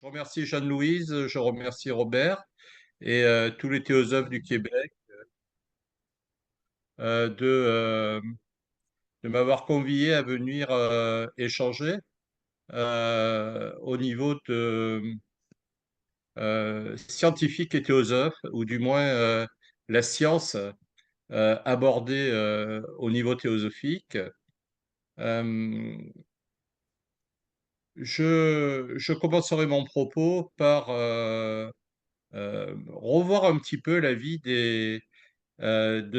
Je remercie Jeanne-Louise, je remercie Robert et tous les théosophes du Québec euh, de, euh, de m'avoir convié à venir échanger au niveau de scientifique et théosophe, ou du moins la science abordée au niveau théosophique. Euh, je commencerai mon propos par revoir un petit peu la vie de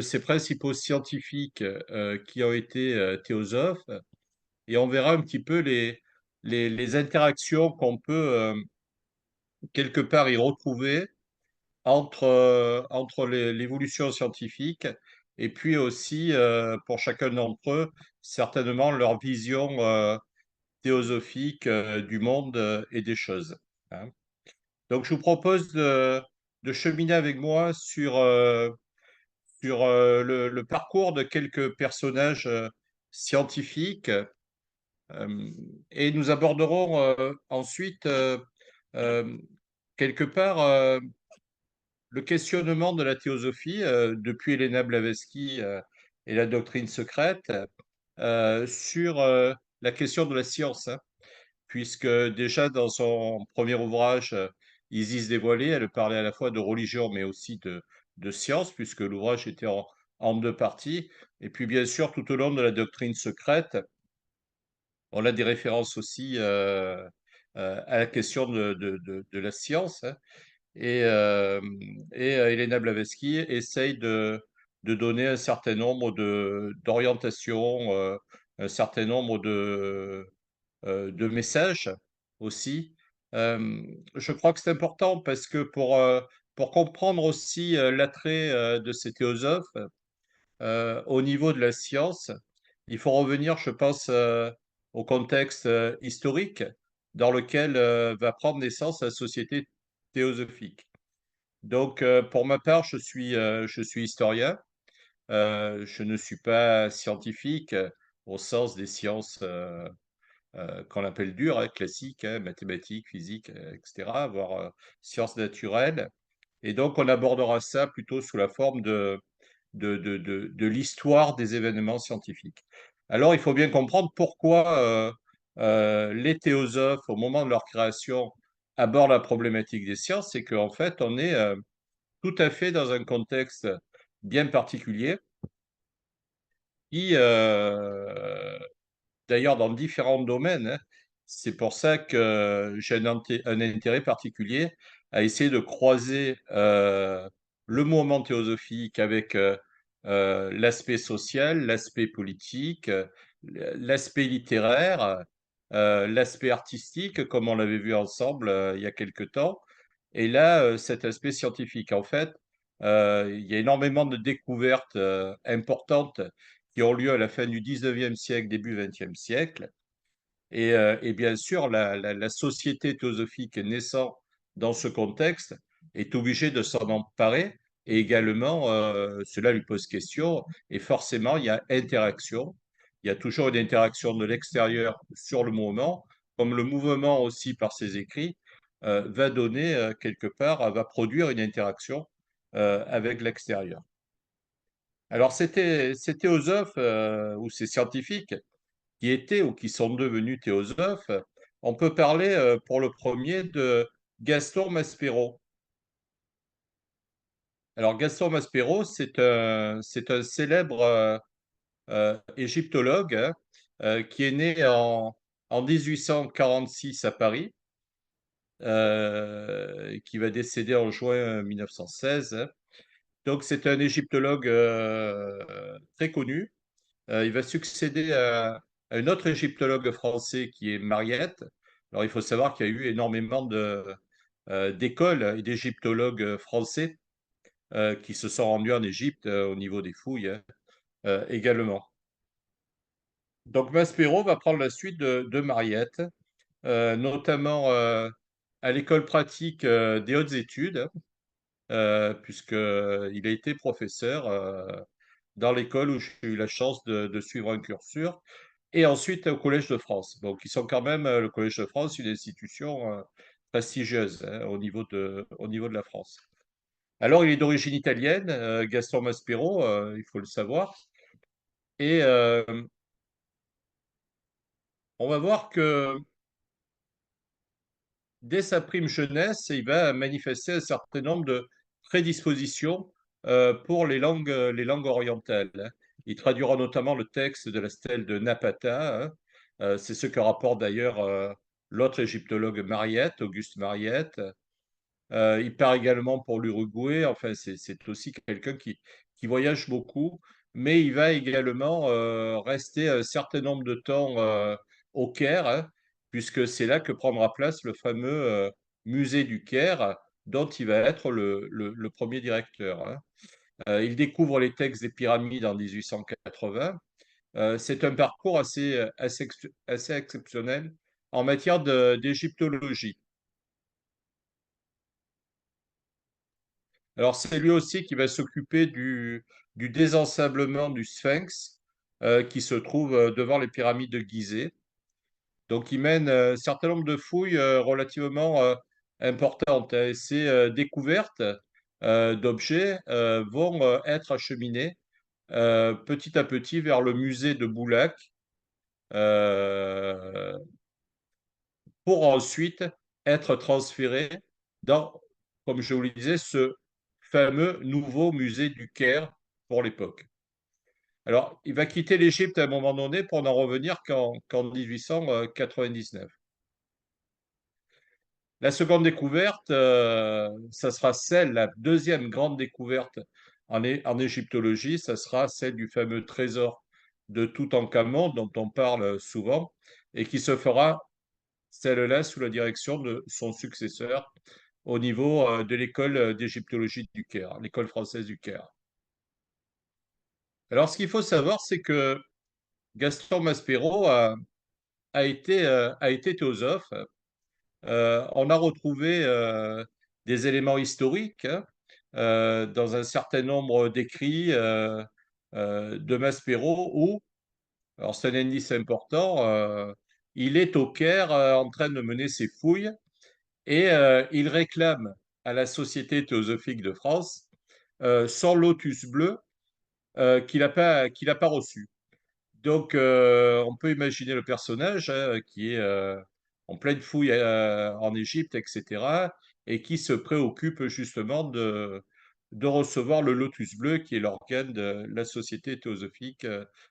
ces principaux scientifiques qui ont été théosophes, et on verra un petit peu les interactions qu'on peut quelque part y retrouver entre l'évolution scientifique et puis aussi, pour chacun d'entre eux, certainement leur vision théosophique du monde et des choses, hein. Donc, je vous propose de cheminer avec moi sur le parcours de quelques personnages scientifiques, euh, et nous aborderons ensuite euh, quelque part le questionnement de la théosophie depuis Helena Blavatsky et la doctrine secrète sur la question de la science, hein, puisque déjà dans son premier ouvrage, Isis dévoilée, elle parlait à la fois de religion mais aussi de science, puisque l'ouvrage était en deux parties. Et puis bien sûr, tout au long de la doctrine secrète, on a des références aussi à la question de la science, hein. Et, euh, Helena Blavatsky essaye de donner un certain nombre d'orientations, un certain nombre de messages aussi. Je crois que c'est important parce que pour comprendre aussi l'attrait de ces théosophes au niveau de la science, il faut revenir, je pense, au contexte historique dans lequel va prendre naissance la société théosophique. Donc, pour ma part, je suis historien. Je ne suis pas scientifique au sens des sciences qu'on appelle dures, hein, classiques, hein, mathématiques, physique, etc., voire sciences naturelles. Et donc, on abordera ça plutôt sous la forme de l'histoire des événements scientifiques. Alors, il faut bien comprendre pourquoi les théosophes, au moment de leur création, abordent la problématique des sciences. C'est qu'en fait, on est tout à fait dans un contexte bien particulier qui, d'ailleurs, dans différents domaines, hein. C'est pour ça que j'ai un intérêt particulier à essayer de croiser le mouvement théosophique avec l'aspect social, l'aspect politique, l'aspect littéraire, l'aspect artistique, comme on l'avait vu ensemble il y a quelque temps, et là, cet aspect scientifique. En fait, il y a énormément de découvertes importantes qui ont lieu à la fin du 19e siècle, début 20e siècle. Et bien sûr, la société théosophique naissant dans ce contexte est obligée de s'en emparer, et également, cela lui pose question, et forcément, il y a interaction. Il y a toujours une interaction de l'extérieur sur le mouvement, comme le mouvement aussi, par ses écrits, va donner quelque part, va produire une interaction avec l'extérieur. Alors, ces théosophes ou ces scientifiques qui étaient ou qui sont devenus théosophes, on peut parler pour le premier de Gaston Maspero. Alors, Gaston Maspero, c'est un célèbre égyptologue, hein, qui est né en 1846 à Paris, qui va décéder en juin 1916, hein. Donc, c'est un égyptologue très connu. Il va succéder à un autre égyptologue français qui est Mariette. Alors, il faut savoir qu'il y a eu énormément d'écoles et d'égyptologues français qui se sont rendus en Égypte au niveau des fouilles, hein, également. Donc, Maspero va prendre la suite de Mariette, notamment à l'école pratique des hautes études, puisqu'il a été professeur dans l'école où j'ai eu la chance de suivre un cursus, et ensuite au Collège de France. Donc, ils sont quand même, le Collège de France, une institution prestigieuse, hein, au niveau de la France. Alors, il est d'origine italienne, Gaston Maspero, il faut le savoir. Et on va voir que dès sa prime jeunesse, il va manifester un certain nombre de prédispositions pour les langues orientales, hein. Il traduira notamment le texte de la stèle de Napata, hein. C'est ce que rapporte d'ailleurs l'autre égyptologue Mariette, Auguste Mariette. Il part également pour l'Uruguay. Enfin, c'est aussi quelqu'un qui voyage beaucoup, mais il va également rester un certain nombre de temps au Caire, hein, puisque c'est là que prendra place le fameux musée du Caire, dont il va être le premier directeur, hein. Il découvre les textes des pyramides en 1880. C'est un parcours assez exceptionnel en matière d'égyptologie. Alors, c'est lui aussi qui va s'occuper du désensablement du Sphinx, qui se trouve devant les pyramides de Gizeh. Donc, il mène un certain nombre de fouilles relativement importantes, hein. Et ces découvertes d'objets vont être acheminées petit à petit vers le musée de Boulac, euh, pour ensuite être transférés dans, comme je vous le disais, ce fameux nouveau musée du Caire pour l'époque. Alors, il va quitter l'Égypte à un moment donné pour n'en revenir qu'en 1899. La seconde découverte, ça sera celle, la deuxième grande découverte en égyptologie, ça sera celle du fameux trésor de Toutankhamon dont on parle souvent et qui se fera celle-là sous la direction de son successeur au niveau de l'école d'égyptologie du Caire, l'école française du Caire. Alors, ce qu'il faut savoir, c'est que Gaston Maspero a été théosophe. On a retrouvé des éléments historiques, hein, dans un certain nombre d'écrits de Maspero où, alors c'est un indice important, il est au Caire en train de mener ses fouilles. Et il réclame à la Société théosophique de France son lotus bleu qu'il a pas reçu. Donc, on peut imaginer le personnage, hein, qui est en pleine fouille en Égypte, etc., et qui se préoccupe justement de recevoir le lotus bleu, qui est l'organe de la Société théosophique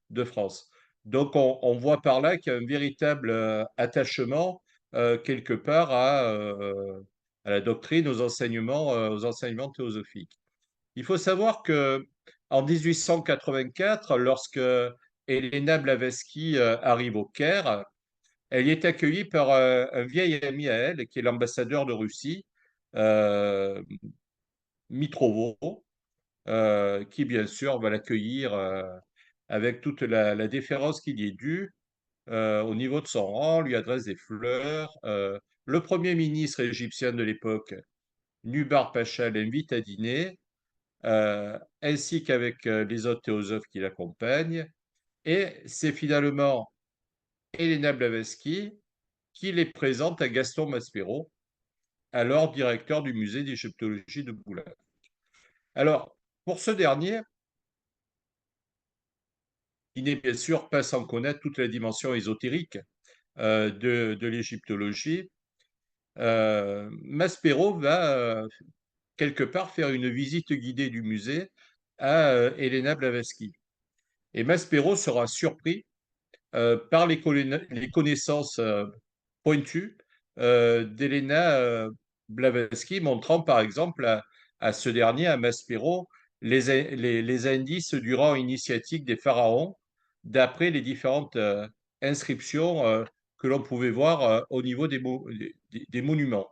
de France. Donc, on voit par là qu'il y a un véritable attachement quelque part à la doctrine, aux enseignements théosophiques. Il faut savoir que en 1884, lorsque Helena Blavatsky arrive au Caire, elle y est accueillie par un vieil ami à elle, qui est l'ambassadeur de Russie, euh, Mitrovo, qui bien sûr va l'accueillir avec toute la déférence qu'il y est due au niveau de son rang, lui adresse des fleurs. Le premier ministre égyptien de l'époque, Nubar Pacha, l'invite à dîner, ainsi qu'avec les autres théosophes qui l'accompagnent. Et c'est finalement Helena Blavatsky qui les présente à Gaston Maspero, alors directeur du musée d'égyptologie de Boulak. Alors, pour ce dernier, il n'est bien sûr pas sans connaître toute la dimension ésotérique de l'égyptologie. Maspero va quelque part faire une visite guidée du musée à Helena Blavatsky. Et Maspero sera surpris par les connaissances pointues d'Helena Blavatsky, montrant par exemple à ce dernier, à Maspero, les indices du rang initiatique des pharaons, d'après les différentes inscriptions que l'on pouvait voir au niveau des monuments.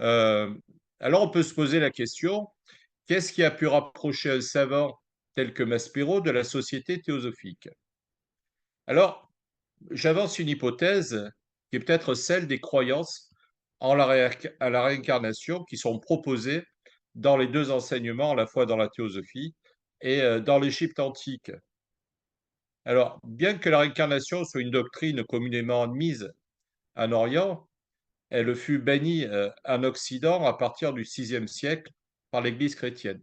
Euh, alors on peut se poser la question, qu'est-ce qui a pu rapprocher un savant tel que Maspero de la société théosophique? Alors, j'avance une hypothèse qui est peut-être celle des croyances à la réincarnation qui sont proposées dans les deux enseignements, à la fois dans la théosophie et dans l'Égypte antique. Alors, bien que la réincarnation soit une doctrine communément admise en Orient, Elle fut bannie en Occident à partir du VIe siècle par l'Église chrétienne.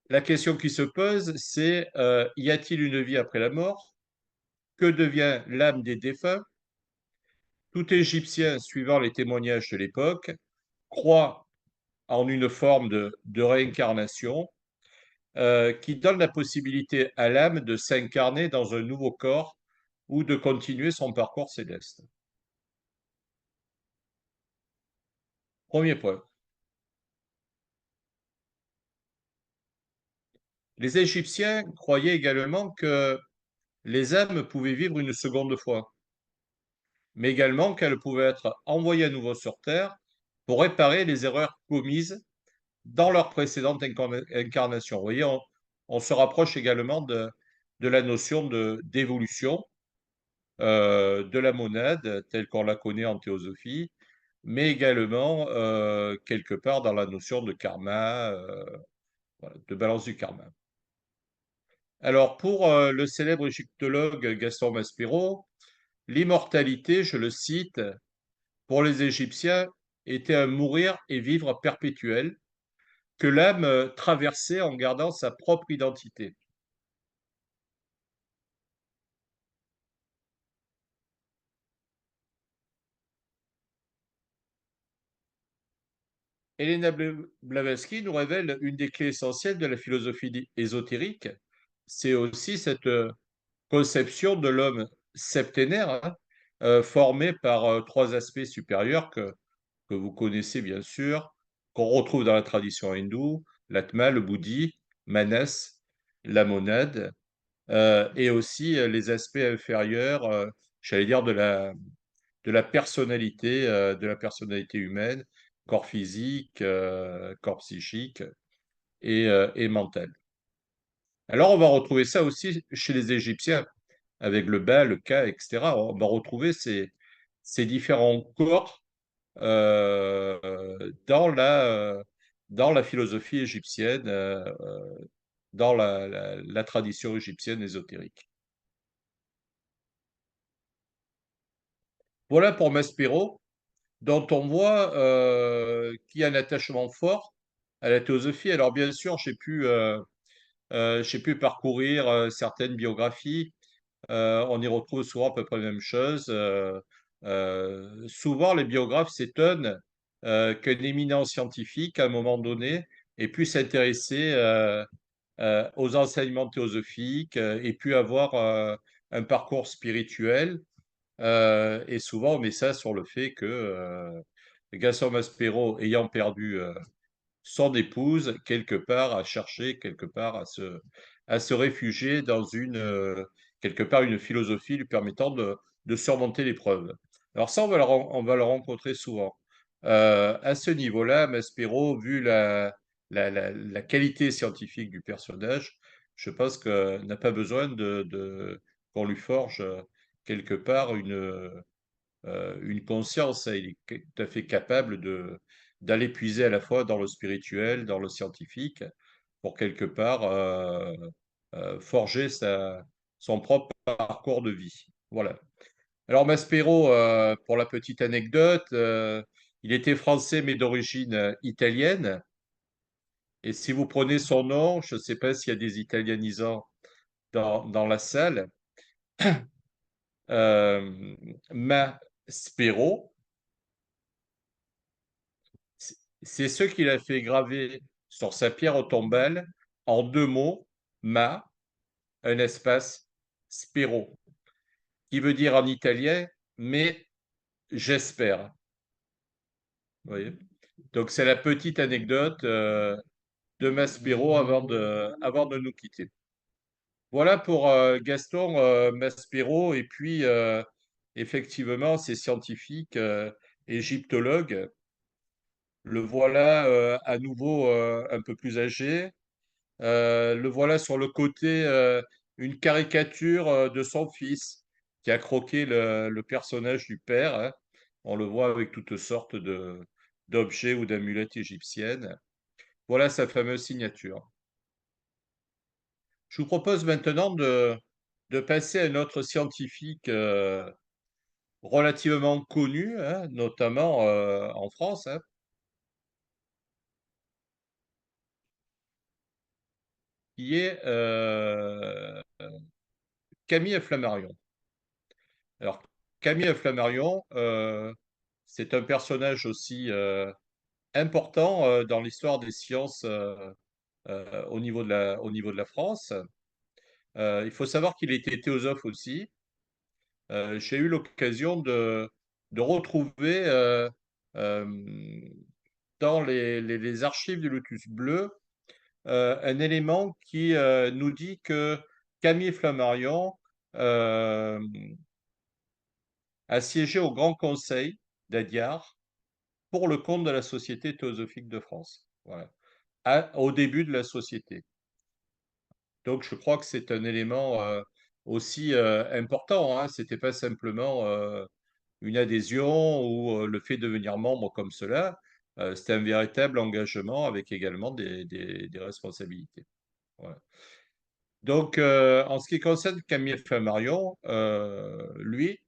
La question qui se pose, c'est y a-t-il une vie après la mort? Que devient l'âme des défunts? Tout Égyptien, suivant les témoignages de l'époque, croit en une forme de réincarnation qui donne la possibilité à l'âme de s'incarner dans un nouveau corps ou de continuer son parcours céleste. Premier point. Les Égyptiens croyaient également que les âmes pouvaient vivre une seconde fois, mais également qu'elles pouvaient être envoyées à nouveau sur Terre pour réparer les erreurs commises dans leur précédente incarnation. Vous voyez, on se rapproche également de la notion d'évolution de la monade telle qu'on la connaît en théosophie, mais également quelque part dans la notion de karma, voilà, de balance du karma. Alors pour le célèbre égyptologue Gaston Maspero, l'immortalité, je le cite, pour les Égyptiens était un mourir et vivre perpétuel que l'âme traversait en gardant sa propre identité. Elena Blavatsky nous révèle une des clés essentielles de la philosophie ésotérique. C'est aussi cette conception de l'homme septénaire, hein, formé par trois aspects supérieurs que vous connaissez bien sûr, qu'on retrouve dans la tradition hindoue, l'atma, le buddhi, manas, la monade, et aussi les aspects inférieurs, j'allais dire, de la personnalité humaine, corps physique, corps psychique et mental. Alors on va retrouver ça aussi chez les Égyptiens, avec le Ba, le Ka, etc. On va retrouver ces différents corps dans dans la philosophie égyptienne, dans la tradition égyptienne ésotérique. Voilà pour Maspero, dont on voit qu'il y a un attachement fort à la théosophie. Alors bien sûr, j'ai pu parcourir certaines biographies. On y retrouve souvent à peu près la même chose. Souvent, les biographes s'étonnent qu'un éminent scientifique, à un moment donné, ait pu s'intéresser aux enseignements théosophiques et pu avoir un parcours spirituel. Et souvent, on met ça sur le fait que Gaston Maspero, ayant perdu son épouse, quelque part, a cherché quelque part à se réfugier dans quelque part, une philosophie lui permettant de surmonter l'épreuve. Alors ça, on va le rencontrer souvent. À ce niveau-là, Maspero, vu la qualité scientifique du personnage, je pense que n'a pas besoin qu'on lui forge quelque part une conscience. Il est tout à fait capable d'aller puiser à la fois dans le spirituel, dans le scientifique, pour quelque part forger son propre parcours de vie. Voilà. Alors Maspero, pour la petite anecdote, il était français mais d'origine italienne. Et si vous prenez son nom, je ne sais pas s'il y a des italianisants dans la salle, euh, Maspero, c'est ce qu'il a fait graver sur sa pierre tombale en deux mots, ma, un espace, spero, qui veut dire en italien, mais j'espère. Vous voyez. Donc c'est la petite anecdote de Maspero avant de nous quitter. Voilà pour Gaston Maspero et puis effectivement ces scientifiques égyptologues. Le voilà à nouveau un peu plus âgé. Le voilà sur le côté, une caricature de son fils qui a croqué le personnage du père, hein. On le voit avec toutes sortes d'objets ou d'amulettes égyptiennes. Voilà sa fameuse signature. Je vous propose maintenant de passer à notre scientifique relativement connu, hein, notamment en France, hein, qui est Camille Flammarion. Alors, Camille Flammarion, c'est un personnage aussi important dans l'histoire des sciences au niveau de la France. Il faut savoir qu'il était théosophe aussi. J'ai eu l'occasion de retrouver euh, dans les archives du Lotus Bleu un élément qui nous dit que Camille Flammarion euh, a siégé au Grand Conseil d'Adiard pour le compte de la Société théosophique de France. Voilà. Au début de la société. Donc, je crois que c'est un élément aussi important, hein. C'était pas simplement une adhésion ou le fait de devenir membre comme cela. C'était un véritable engagement avec également des responsabilités. Voilà. Donc, en ce qui concerne Camille Flammarion, lui,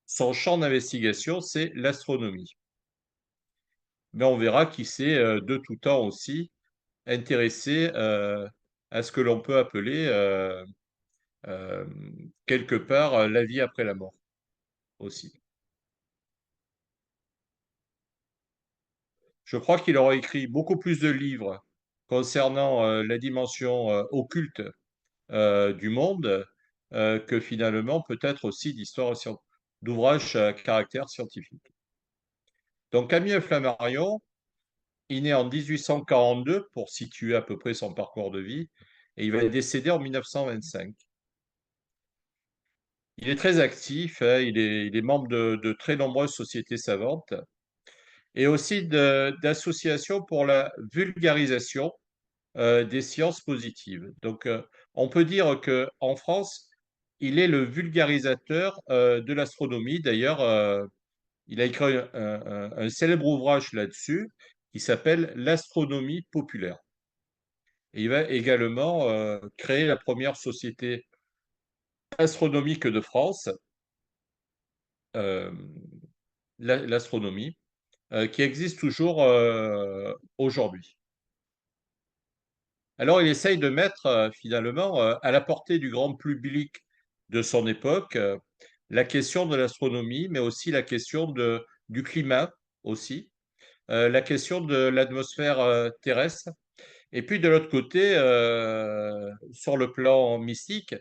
son champ d'investigation, c'est l'astronomie. Mais on verra qu'il s'est de tout temps aussi intéressé à ce que l'on peut appeler euh, quelque part la vie après la mort aussi. Je crois qu'il aura écrit beaucoup plus de livres concernant la dimension occulte du monde que finalement peut-être aussi d'ouvrages à caractère scientifique. Donc Camille Flammarion, il naît en 1842 pour situer à peu près son parcours de vie et il va décéder en 1925. Il est très actif, hein, il est membre de très nombreuses sociétés savantes et aussi d'associations pour la vulgarisation des sciences positives. Donc, on peut dire que en France, il est le vulgarisateur de l'astronomie. D'ailleurs, il a écrit un célèbre ouvrage là-dessus qui s'appelle L'astronomie populaire. Et il va également créer la première société astronomique de France, euh, l'astronomie, qui existe toujours aujourd'hui. Alors, il essaye de mettre finalement à la portée du grand public de son époque la question de l'astronomie, mais aussi la question du climat aussi, la question de l'atmosphère terrestre. Et puis de l'autre côté, sur le plan mystique,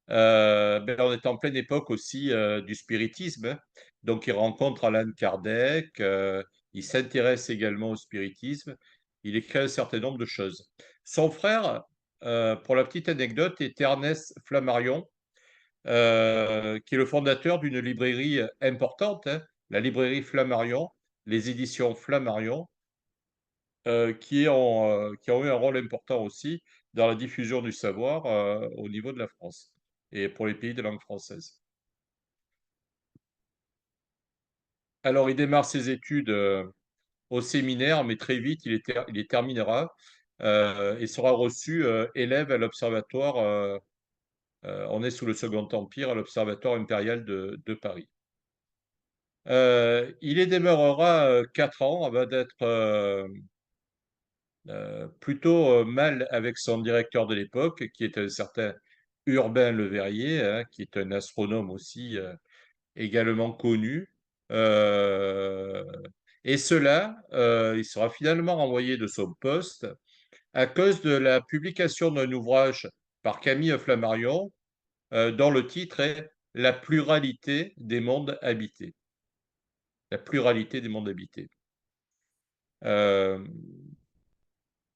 ben, on est en pleine époque aussi du spiritisme, hein. Donc il rencontre Alan Kardec, il s'intéresse également au spiritisme, il écrit un certain nombre de choses. Son frère, pour la petite anecdote, est Ernest Flammarion, qui est le fondateur d'une librairie importante, hein, la librairie Flammarion, les éditions Flammarion, qui ont eu un rôle important aussi dans la diffusion du savoir au niveau de la France et pour les pays de langue française. Alors, il démarre ses études au séminaire, mais très vite, il les terminera et sera reçu élève à l'Observatoire, on est sous le Second Empire, à l'Observatoire impérial de Paris. Il y demeurera 4 ans avant d'être plutôt mal avec son directeur de l'époque, qui est un certain Urbain Le Verrier, hein, qui est un astronome aussi également connu. Euh, et cela, il sera finalement renvoyé de son poste à cause de la publication d'un ouvrage par Camille Flammarion, dont le titre est La pluralité des mondes habités. La pluralité des mondes habités. Euh,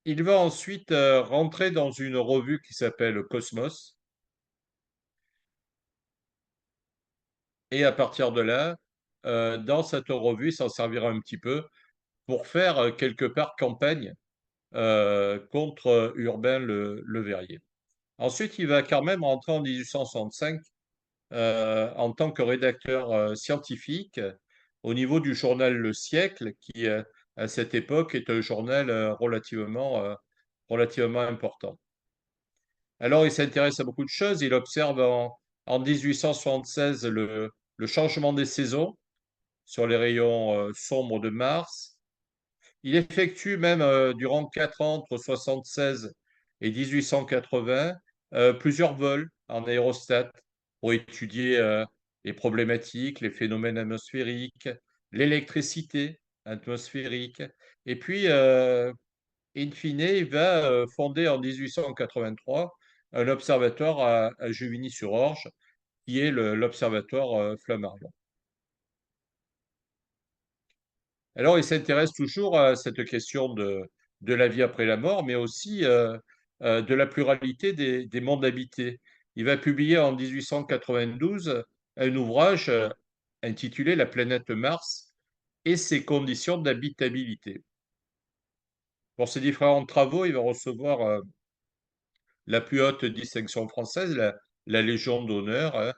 Il va ensuite rentrer dans une revue qui s'appelle Cosmos. Et à partir de là, dans cette revue, il s'en servira un petit peu pour faire quelque part campagne contre Urbain Le Verrier. Ensuite, il va quand même rentrer en 1865 en tant que rédacteur scientifique au niveau du journal Le Siècle, qui à cette époque est un journal relativement important. Alors, il s'intéresse à beaucoup de choses. Il observe en 1876 le changement des saisons sur les rayons sombres de Mars. Il effectue même durant 4 ans, entre 76 et 1880, plusieurs vols en aérostat pour étudier les problématiques, les phénomènes atmosphériques, l'électricité atmosphérique. Et puis, in fine, il va fonder en 1883 un observatoire à Juvigny-sur-Orge, qui est l'observatoire Flammarion. Alors, il s'intéresse toujours à cette question de la vie après la mort, mais aussi de la pluralité des mondes habités. Il va publier en 1892 un ouvrage intitulé La planète Mars et ses conditions d'habitabilité. Pour ses différents travaux, il va recevoir la plus haute distinction française, la Légion d'honneur, hein,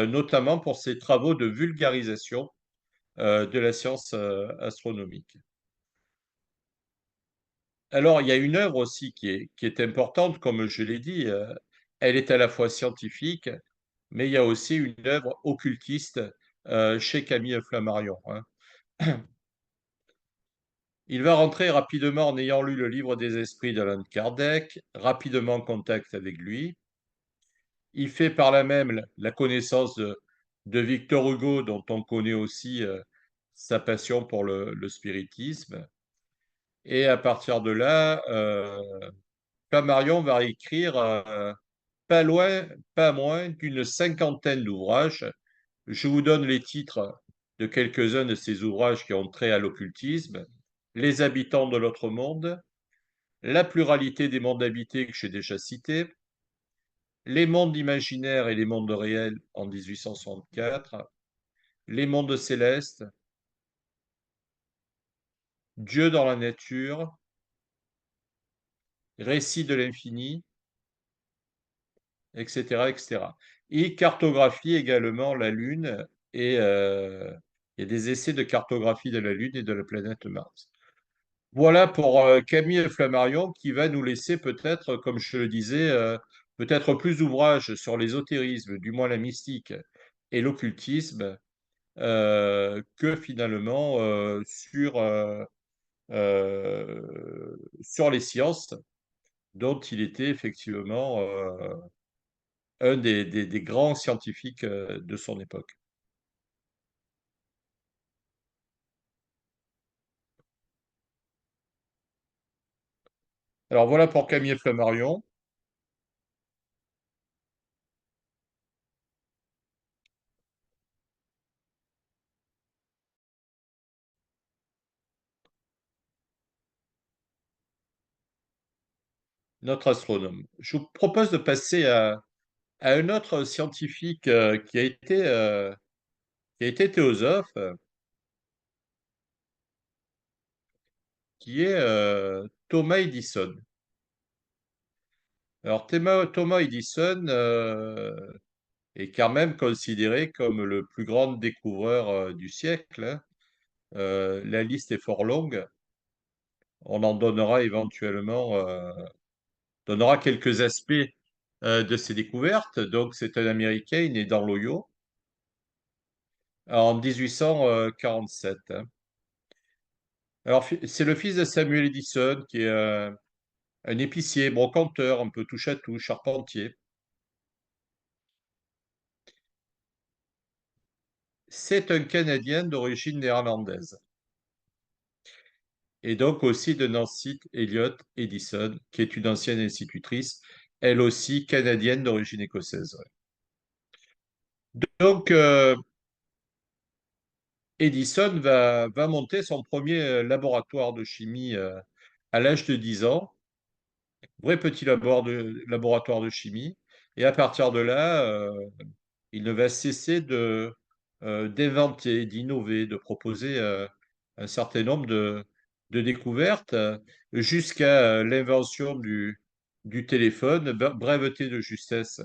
notamment pour ses travaux de vulgarisation de la science astronomique. Alors, il y a une œuvre aussi qui est importante, comme je l'ai dit, elle est à la fois scientifique, mais il y a aussi une œuvre occultiste chez Camille Flammarion, hein. Il va rentrer rapidement en ayant lu le livre des esprits d'Allan Kardec, rapidement en contact avec lui. Il fait par là même la connaissance de Victor Hugo, dont on connaît aussi sa passion pour le spiritisme. Et à partir de là, Flammarion va écrire pas loin, pas moins d'une cinquantaine d'ouvrages. Je vous donne les titres de quelques-uns de ces ouvrages qui ont trait à l'occultisme. Les habitants de l'autre monde, la pluralité des mondes habités que j'ai déjà cités, les mondes imaginaires et les mondes réels en 1864, les mondes célestes, Dieu dans la nature, récit de l'infini, etc., etc. Il cartographie également la Lune et il y a des essais de cartographie de la Lune et de la planète Mars. Voilà pour Camille Flammarion qui va nous laisser peut-être, comme je le disais, peut-être plus d'ouvrages sur l'ésotérisme, du moins la mystique et l'occultisme, que finalement sur les sciences, dont il était effectivement un des grands scientifiques de son époque. Alors voilà pour Camille Flammarion, notre astronome. Je vous propose de passer à un autre scientifique qui a été théosophe, qui est Thomas Edison. Alors Thomas Edison est quand même considéré comme le plus grand découvreur du siècle, hein. La liste est fort longue. On en donnera quelques aspects de ses découvertes. Donc c'est un Américain, il est né dans l'Ohio en 1847, hein. Alors c'est le fils de Samuel Edison qui est un épicier, brocanteur, un peu touche à tout, charpentier. C'est un Canadien d'origine néerlandaise. Et donc aussi de Nancy Elliott Edison, qui est une ancienne institutrice, elle aussi canadienne d'origine écossaise, ouais. Donc Edison va monter son premier laboratoire de chimie à l'âge de 10 ans, vrai petit laboratoire de chimie. Et à partir de là, il ne va cesser d'inventer, d'innover, de proposer un certain nombre de découvertes jusqu'à l'invention du téléphone, breveté de justesse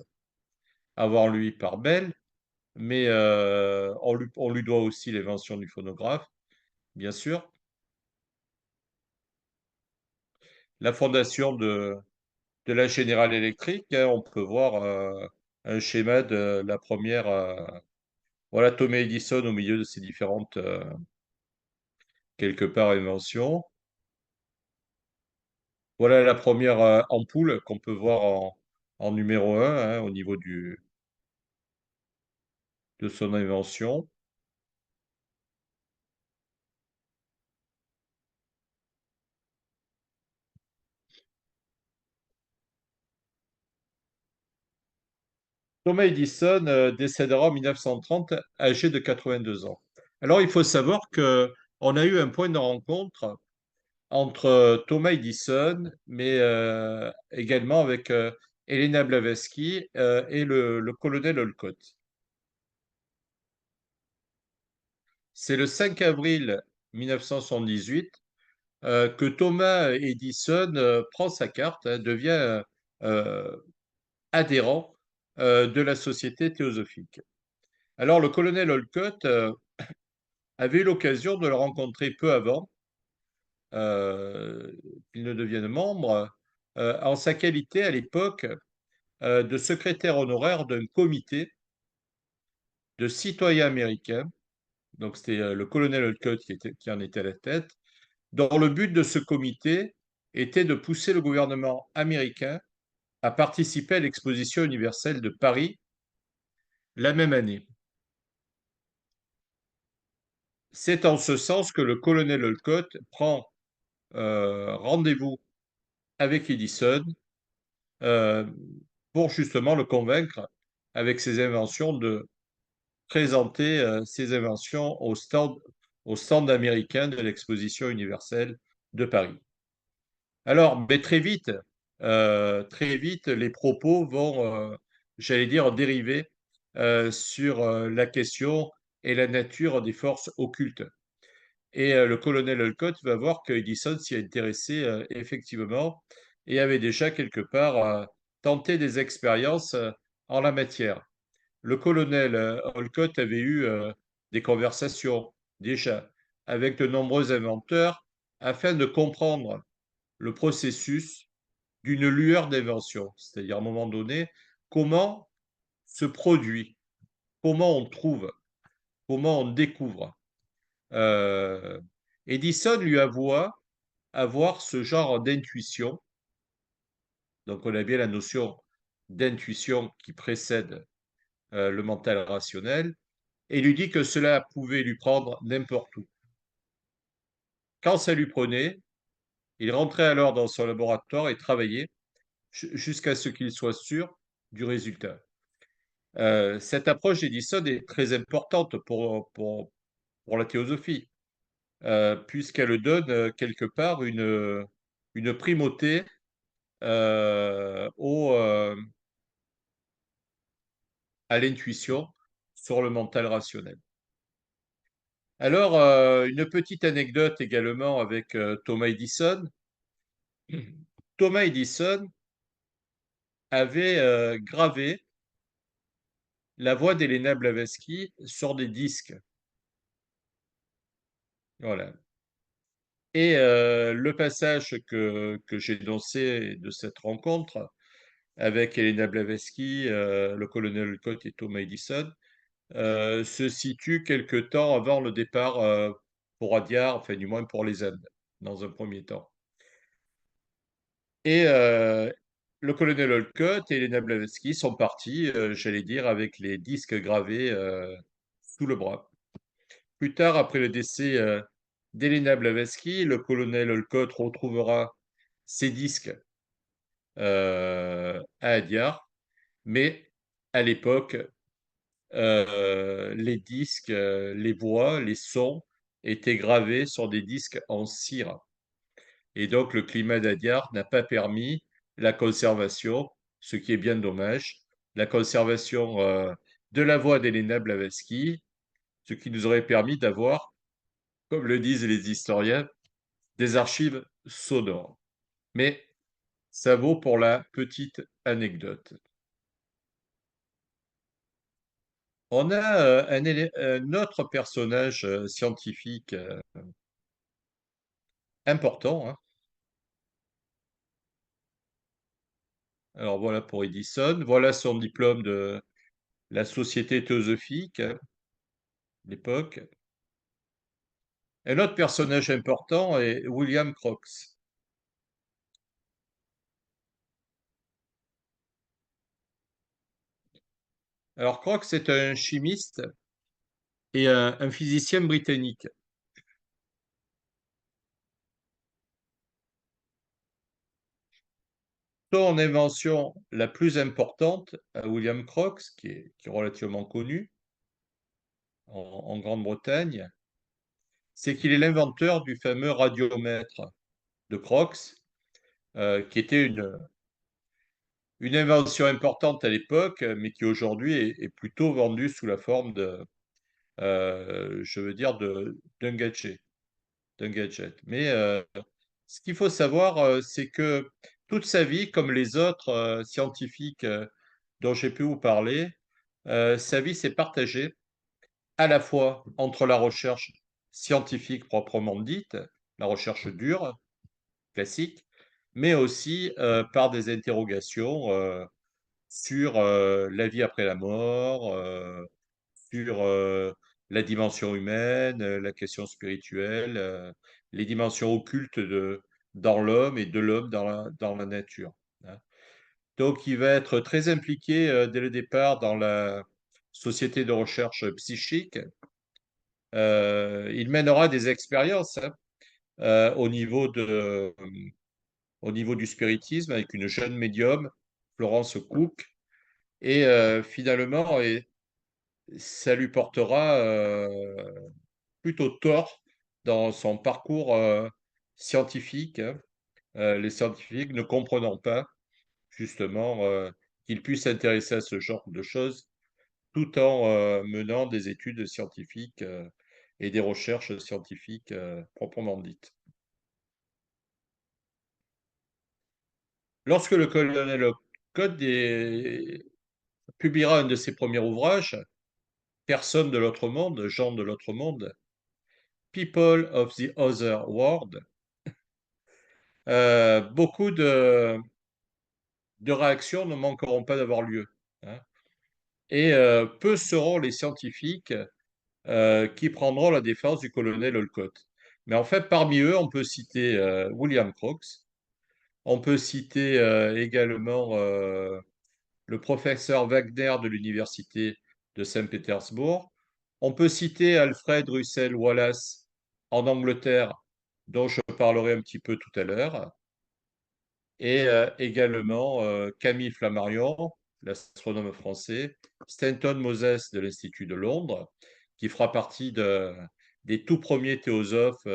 avant lui par Bell, mais on lui doit aussi l'invention du phonographe, bien sûr, la fondation de la General Electric, hein. On peut voir un schéma de la première. Voilà Thomas Edison au milieu de ses différentes, quelque part, inventions. Voilà la première ampoule qu'on peut voir en numéro un, hein, au niveau de son invention. Thomas Edison décédera en 1930, âgé de 82 ans. Alors, il faut savoir que on a eu un point de rencontre entre Thomas Edison, mais également avec Elena Blavatsky et le colonel Olcott. C'est le 5 avril 1978 que Thomas Edison prend sa carte, hein, devient euh, adhérent de la Société théosophique. Alors, le colonel Olcott avait eu l'occasion de le rencontrer peu avant euh, qu'il ne devienne membre, en sa qualité à l'époque de secrétaire honoraire d'un comité de citoyens américains. Donc, c'était le colonel Olcott qui en était à la tête, dont le but de ce comité était de pousser le gouvernement américain à participer à l'exposition universelle de Paris la même année. C'est en ce sens que le colonel Olcott prend rendez-vous avec Edison euh, pour justement le convaincre avec ses inventions de présenter ses inventions au stand américain de l'exposition universelle de Paris. Alors, mais très vite, les propos vont, j'allais dire, dériver sur la question et la nature des forces occultes. Et le colonel Olcott va voir que Edison s'y est intéressé effectivement et avait déjà quelque part tenté des expériences en la matière. Le colonel Olcott avait eu des conversations déjà avec de nombreux inventeurs afin de comprendre le processus d'une lueur d'invention, c'est-à-dire à un moment donné, comment se produit, comment on trouve, comment on découvre. Euh, Edison lui avoua avoir ce genre d'intuition, donc on a bien la notion d'intuition qui précède le mental rationnel, et lui dit que cela pouvait lui prendre n'importe où. Quand ça lui prenait, il rentrait alors dans son laboratoire et travaillait jusqu'à ce qu'il soit sûr du résultat. Cette approche d'Edison est très importante pour la théosophie, puisqu'elle donne quelque part une primauté euh, au, euh, à l'intuition sur le mental rationnel. Alors, une petite anecdote également avec Thomas Edison. Thomas Edison avait gravé la voix d'Helena Blavatsky sur des disques. Voilà. Et le passage que j'ai dansé de cette rencontre avec Helena Blavatsky, le colonel Olcott et Thomas Edison se situe quelque temps avant le départ pour Adyar, enfin du moins pour les Indes, dans un premier temps. Et le colonel Olcott et Helena Blavatsky sont partis, j'allais dire, avec les disques gravés sous le bras. Plus tard, après le décès d'Helena Blavatsky, le colonel Olcott retrouvera ces disques à Adyar, mais à l'époque, les disques, les voix, les sons étaient gravés sur des disques en cire. Et donc, le climat d'Adyar n'a pas permis la conservation, ce qui est bien dommage, la conservation de la voix d'Helena Blavatsky, ce qui nous aurait permis d'avoir, comme le disent les historiens, des archives sonores. Mais ça vaut pour la petite anecdote. On a un autre personnage scientifique important, hein. Alors voilà pour Edison. Voilà son diplôme de la Société théosophique, hein. l'époque. Un autre personnage important est William Crookes. Alors Crookes est un chimiste et un physicien britannique. Son invention la plus importante à William Crookes, qui est relativement connu en Grande-Bretagne, c'est qu'il est l'inventeur du fameux radiomètre de Crookes, qui était une invention importante à l'époque, mais qui aujourd'hui est plutôt vendue sous la forme je veux dire, d'un gadget. Mais ce qu'il faut savoir, c'est que toute sa vie, comme les autres scientifiques dont j'ai pu vous parler, sa vie s'est partagée à la fois entre la recherche scientifique proprement dite, la recherche dure, classique, mais aussi par des interrogations sur la vie après la mort, sur la dimension humaine, la question spirituelle, les dimensions occultes dans l'homme et de l'homme dans la nature, hein. Donc, il va être très impliqué dès le départ dans la société de recherche psychique. Il mènera des expériences, hein, au niveau du spiritisme avec une jeune médium, Florence Cook, et finalement, ça lui portera plutôt tort dans son parcours scientifique, hein, les scientifiques ne comprenant pas justement qu'il puisse s'intéresser à ce genre de choses tout en menant des études scientifiques et des recherches scientifiques proprement dites. Lorsque le colonel Code publiera un de ses premiers ouvrages, Personne de l'autre monde, gens de l'autre monde, People of the Other World, beaucoup de réactions ne manqueront pas d'avoir lieu, hein. Et peu seront les scientifiques qui prendront la défense du colonel Olcott. Mais en fait, parmi eux, on peut citer William Crookes, on peut citer également le professeur Wagner de l'université de Saint-Pétersbourg, on peut citer Alfred Russel Wallace en Angleterre, dont je parlerai un petit peu tout à l'heure, et également Camille Flammarion, l'astronome français, Stanton Moses de l'Institut de Londres, qui fera partie des tout premiers théosophes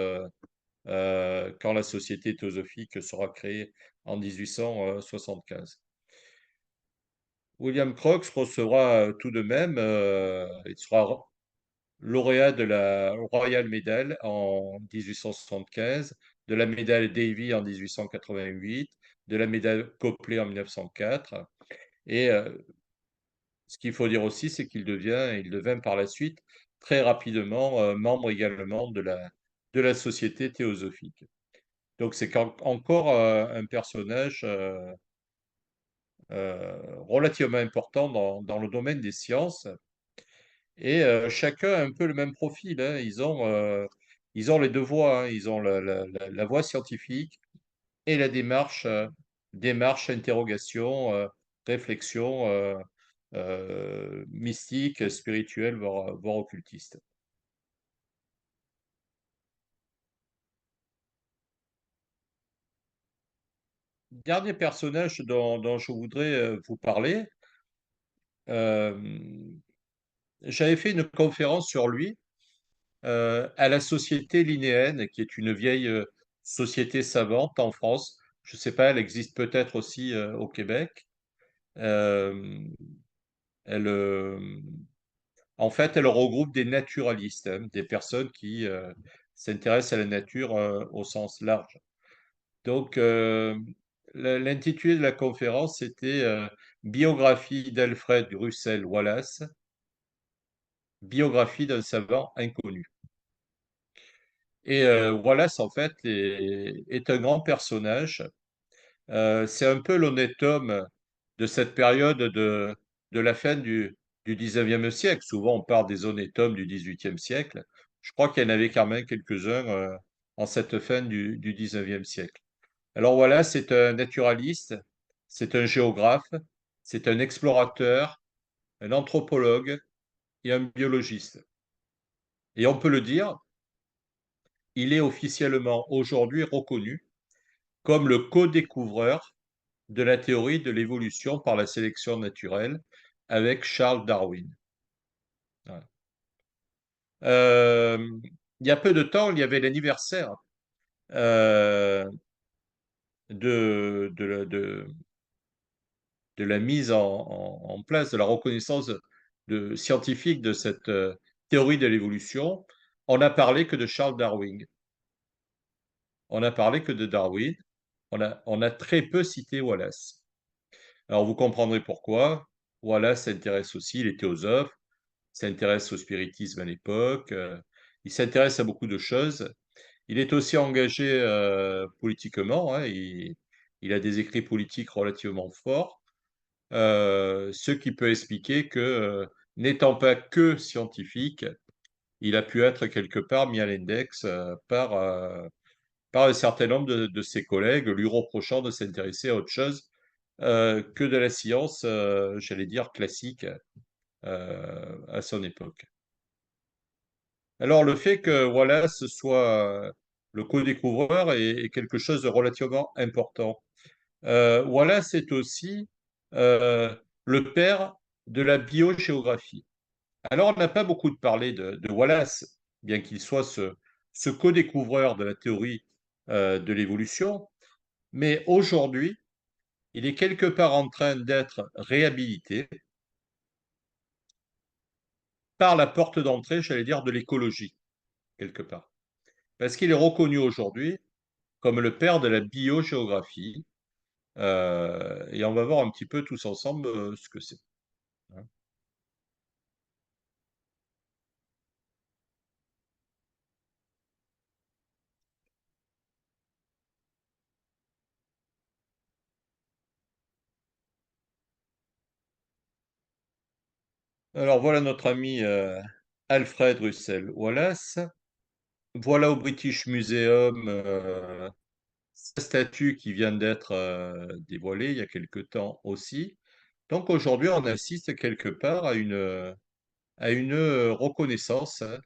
quand la Société théosophique sera créée en 1875. William Crookes recevra tout de même, il sera lauréat de la Royal Medal en 1875, de la médaille Davy en 1888, de la médaille Copley en 1904. Et ce qu'il faut dire aussi, c'est il devint par la suite très rapidement membre également de la Société théosophique. Donc c'est encore un personnage relativement important dans le domaine des sciences. Et chacun a un peu le même profil, hein. Ils ont les deux voies, hein. Ils ont la voie scientifique et la démarche, interrogation, réflexion mystique, spirituelle, voire occultiste. Dernier personnage dont je voudrais vous parler, euh, j'avais fait une conférence sur lui à la Société Linnéenne, qui est une vieille société savante en France. Je ne sais pas, elle existe peut-être aussi au Québec. Euh, elle, en fait, elle regroupe des naturalistes, hein, des personnes qui s'intéressent à la nature au sens large. Donc, l'intitulé de la conférence, c'était Biographie d'Alfred Russel Wallace, biographie d'un savant inconnu. Et Wallace, en fait, est un grand personnage. C'est un peu l'honnête homme de cette période de la fin du 19e siècle. Souvent, on parle des honnêtes hommes du 18e siècle. Je crois qu'il y en avait quand même quelques-uns en cette fin du 19e siècle. Alors voilà, c'est un naturaliste, c'est un géographe, c'est un explorateur, un anthropologue et un biologiste. Et on peut le dire, il est officiellement aujourd'hui reconnu comme le co-découvreur de la théorie de l'évolution par la sélection naturelle avec Charles Darwin. Voilà. Euh, il y a peu de temps, il y avait l'anniversaire euh, de la mise en place, de la reconnaissance scientifique de cette théorie de l'évolution. On n'a parlé que de Charles Darwin. On n'a parlé que de Darwin. On a très peu cité Wallace. Alors vous comprendrez pourquoi. Wallace s'intéresse aussi, il est théosophe, s'intéresse au spiritisme à l'époque, il s'intéresse à beaucoup de choses. Il est aussi engagé politiquement, hein, il a des écrits politiques relativement forts, ce qui peut expliquer que, n'étant pas que scientifique, il a pu être quelque part mis à l'index par un certain nombre de ses collègues, lui reprochant de s'intéresser à autre chose que de la science, j'allais dire classique, à son époque. Alors le fait que Wallace soit le co-découvreur est quelque chose de relativement important. Wallace est aussi euh, le père de la biogéographie. Alors on n'a pas beaucoup parlé de Wallace, bien qu'il soit ce co-découvreur de la théorie de l'évolution, mais aujourd'hui, il est quelque part en train d'être réhabilité par la porte d'entrée, j'allais dire, de l'écologie, quelque part. Parce qu'il est reconnu aujourd'hui comme le père de la biogéographie. Et on va voir un petit peu tous ensemble ce que c'est, hein. Alors voilà notre ami Alfred Russel Wallace. Voilà au British Museum sa statue qui vient d'être dévoilée il y a quelque temps aussi. Donc aujourd'hui, on assiste quelque part à une reconnaissance, hein,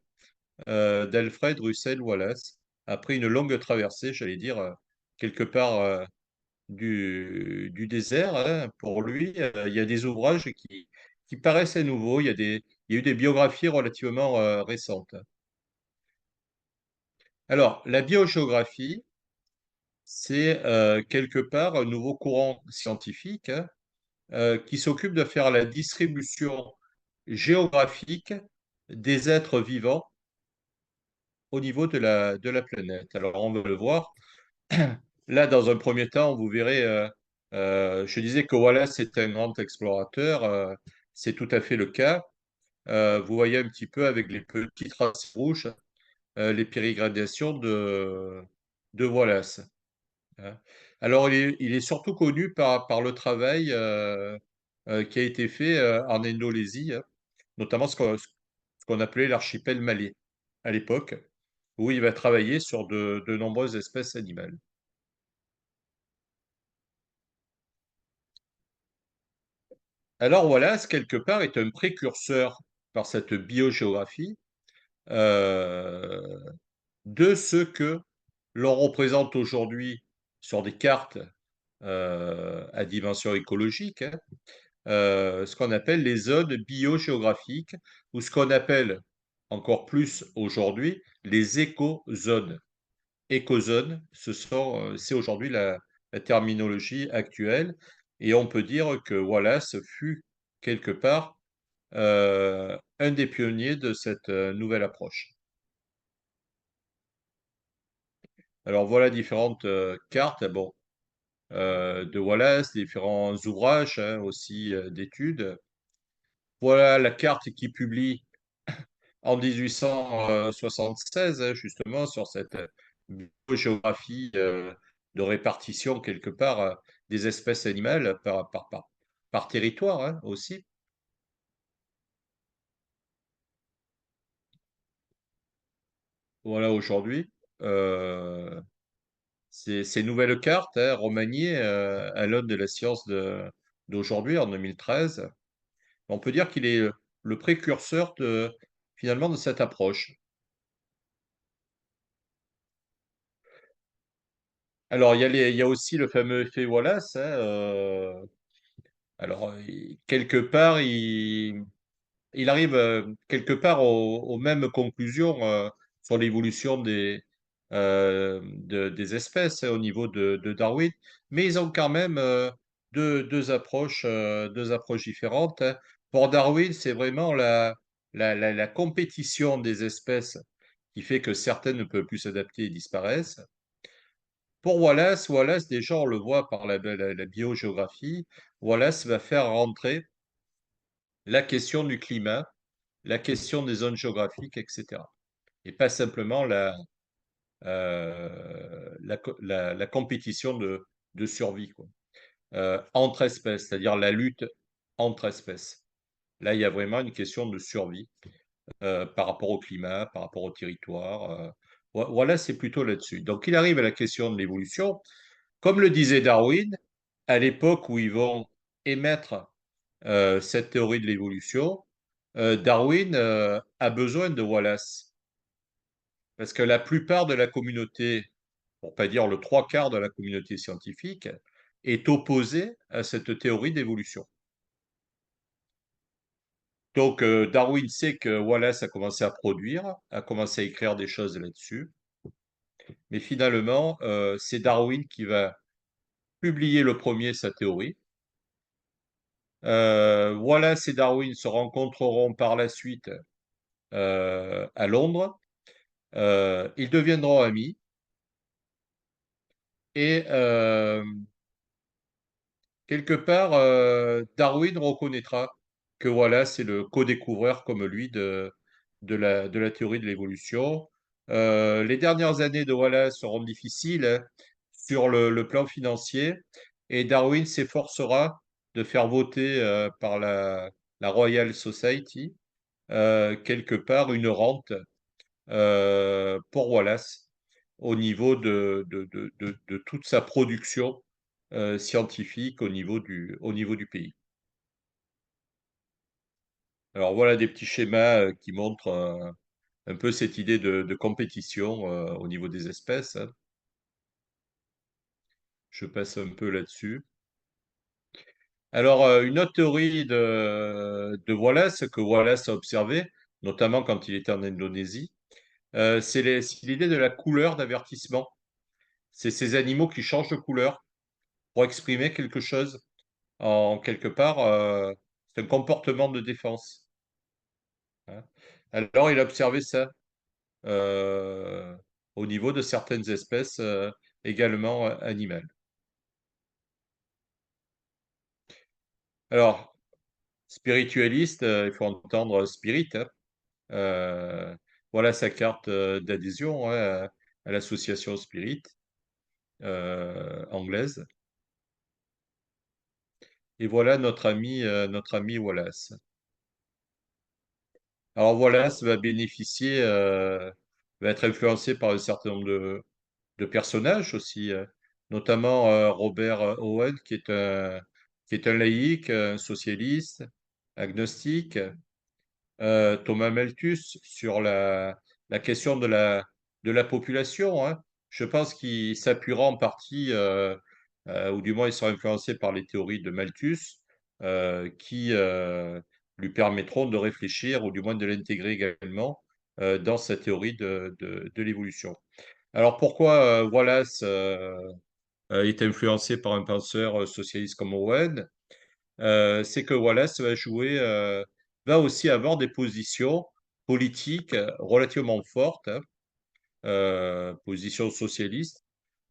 d'Alfred Russel Wallace, après une longue traversée, j'allais dire, quelque part du désert, hein. Pour lui, il y a des ouvrages qui paraissent à nouveau, il y a eu des biographies relativement récentes. Alors, la biogéographie, c'est quelque part un nouveau courant scientifique, hein, qui s'occupe de faire la distribution géographique des êtres vivants au niveau de la planète. Alors, on va le voir. Là, dans un premier temps, vous verrez, je disais que Wallace est un grand explorateur, c'est tout à fait le cas. Vous voyez un petit peu avec les petites traces rouges, les pérégrinations de Wallace, hein. Alors, il est surtout connu par le travail qui a été fait en Indonésie, hein, notamment ce qu'on appelait l'archipel malais à l'époque, où il va travailler sur de nombreuses espèces animales. Alors Wallace, quelque part, est un précurseur par cette biogéographie euh, de ce que l'on représente aujourd'hui sur des cartes à dimension écologique, hein, ce qu'on appelle les zones biogéographiques, ou ce qu'on appelle encore plus aujourd'hui les écozones. Écozones, c'est aujourd'hui la terminologie actuelle, et on peut dire que Wallace fut quelque part un des pionniers de cette nouvelle approche. Alors voilà différentes cartes, bon, de Wallace, différents ouvrages, hein, aussi d'études. Voilà la carte qu'il publie en 1876, hein, justement, sur cette géographie de répartition quelque part des espèces animales par territoire, hein, aussi. voilà, aujourd'hui. Euh, ces nouvelles cartes, hein, remaniées à l'aune de la science d'aujourd'hui, en 2013, on peut dire qu'il est le précurseur finalement de cette approche. Alors, il y a aussi le fameux effet Wallace, hein, alors, quelque part, il arrive quelque part aux mêmes conclusions sur l'évolution des espèces, hein, au niveau de Darwin, mais ils ont quand même deux approches différentes, hein. Pour Darwin, c'est vraiment la compétition des espèces qui fait que certaines ne peuvent plus s'adapter et disparaissent. Pour Wallace, Wallace, déjà, on le voit par la biogéographie, Wallace va faire rentrer la question du climat, la question des zones géographiques, etc. Et pas simplement la compétition de survie, quoi. Entre espèces, c'est-à-dire la lutte entre espèces. Là, il y a vraiment une question de survie par rapport au climat, par rapport au territoire. Voilà, c'est plutôt là-dessus. Donc, il arrive à la question de l'évolution. Comme le disait Darwin, à l'époque où ils vont émettre cette théorie de l'évolution, Darwin a besoin de Wallace. Parce que la plupart de la communauté, pour pas dire le trois quarts de la communauté scientifique, est opposée à cette théorie d'évolution. Donc Darwin sait que Wallace a commencé à produire, a commencé à écrire des choses là-dessus, mais finalement, c'est Darwin qui va publier le premier sa théorie. Wallace et Darwin se rencontreront par la suite à Londres. Ils deviendront amis et quelque part, Darwin reconnaîtra que Wallace est le co-découvreur comme lui de la théorie de l'évolution. Les dernières années de Wallace seront difficiles, hein, sur le plan financier, et Darwin s'efforcera de faire voter par la Royal Society quelque part une rente pour Wallace au niveau de toute sa production scientifique au niveau du pays. Alors voilà des petits schémas qui montrent un peu cette idée de compétition au niveau des espèces, hein. Je passe un peu là-dessus. Alors, une autre théorie de Wallace, que Wallace a observé, notamment quand il était en Indonésie, c'est l'idée de la couleur d'avertissement. C'est ces animaux qui changent de couleur pour exprimer quelque chose. En quelque part, c'est un comportement de défense, hein. Alors, il a observé ça euh, au niveau de certaines espèces également animales. Alors, spiritualiste, il faut entendre spirit, hein. Euh, voilà sa carte d'adhésion, hein, à l'association Spirit anglaise. Et voilà notre ami Wallace. Alors Wallace va bénéficier, va être influencé par un certain nombre de personnages aussi, notamment Robert Owen, qui est un laïc, un socialiste, agnostique, Thomas Malthus sur la question de la population, hein. Je pense qu'il s'appuiera en partie, ou du moins il sera influencé par les théories de Malthus, qui lui permettront de réfléchir, ou du moins de l'intégrer également dans sa théorie de l'évolution. Alors pourquoi Wallace est influencé par un penseur socialiste comme Owen? C'est que Wallace va aussi avoir des positions politiques relativement fortes, hein, positions socialistes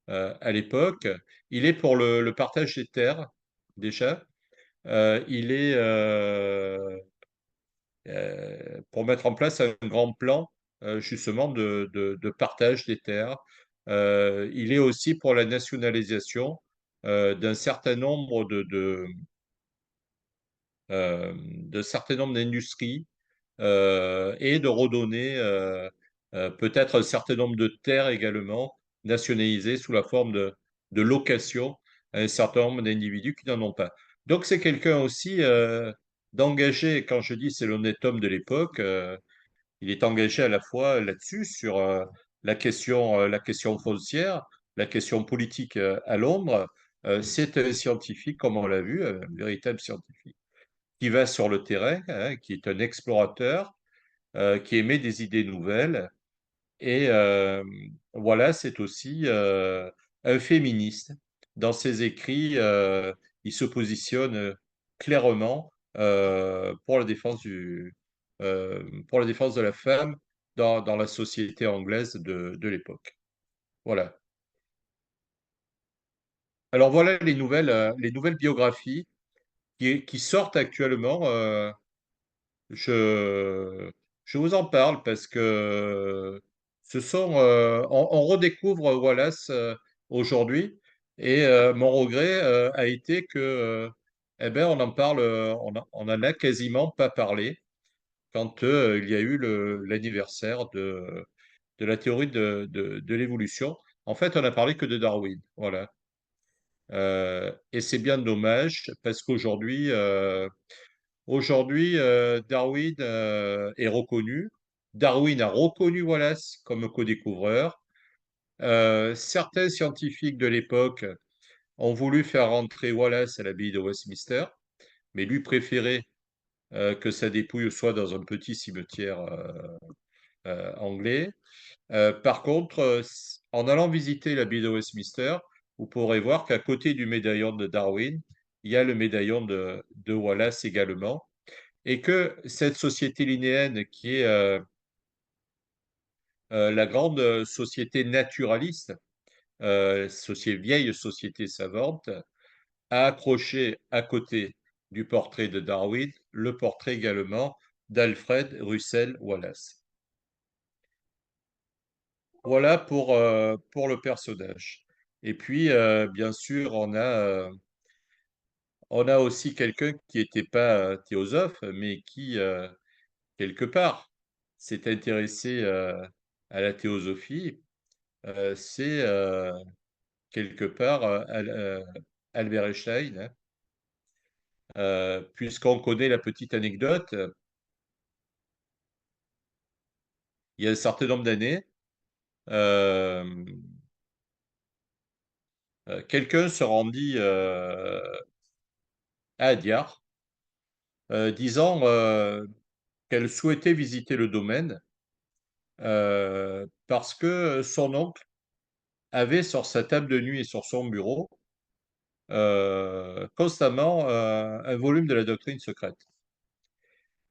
à l'époque. Il est pour le partage des terres, déjà. Il est pour mettre en place un grand plan, justement, de partage des terres. Il est aussi pour la nationalisation d'un certain nombre de certain nombre d'industries et de redonner peut-être un certain nombre de terres également nationalisées sous la forme de location à un certain nombre d'individus qui n'en ont pas. Donc c'est quelqu'un aussi d'engagé, quand je dis c'est l'honnête homme de l'époque, il est engagé à la fois là-dessus, sur la question foncière, la question politique à Londres. C'est un scientifique, comme on l'a vu, un véritable scientifique, qui va sur le terrain, hein, qui est un explorateur, qui émet des idées nouvelles. Et voilà, c'est aussi un féministe. Dans ses écrits, il se positionne clairement pour la défense de la femme dans la société anglaise de l'époque. Voilà. Alors voilà les nouvelles biographies qui sortent actuellement. Je, je vous en parle parce que on redécouvre Wallace aujourd'hui, et mon regret a été que, eh ben, on en parle, on en a quasiment pas parlé quand il y a eu l'anniversaire de la théorie de l'évolution. En fait, on a parlé que de Darwin, voilà. Et c'est bien dommage parce qu'aujourd'hui, Darwin est reconnu. Darwin a reconnu Wallace comme co-découvreur. Certains scientifiques de l'époque ont voulu faire rentrer Wallace à l'abbaye de Westminster, mais lui préférait que sa dépouille soit dans un petit cimetière anglais. Par contre, en allant visiter l'abbaye de Westminster, vous pourrez voir qu'à côté du médaillon de Darwin, il y a le médaillon de Wallace également, et que cette société linéenne, qui est la grande société naturaliste, vieille société savante, a accroché à côté du portrait de Darwin le portrait également d'Alfred Russel Wallace. Voilà pour le personnage. Et puis, bien sûr, on a aussi quelqu'un qui n'était pas théosophe, mais qui, quelque part, s'est intéressé à la théosophie. C'est quelque part Albert Einstein, hein. Puisqu'on connaît la petite anecdote, il y a un certain nombre d'années, euh, quelqu'un se rendit à Adyar, disant qu'elle souhaitait visiter le domaine parce que son oncle avait sur sa table de nuit et sur son bureau constamment un volume de la doctrine secrète.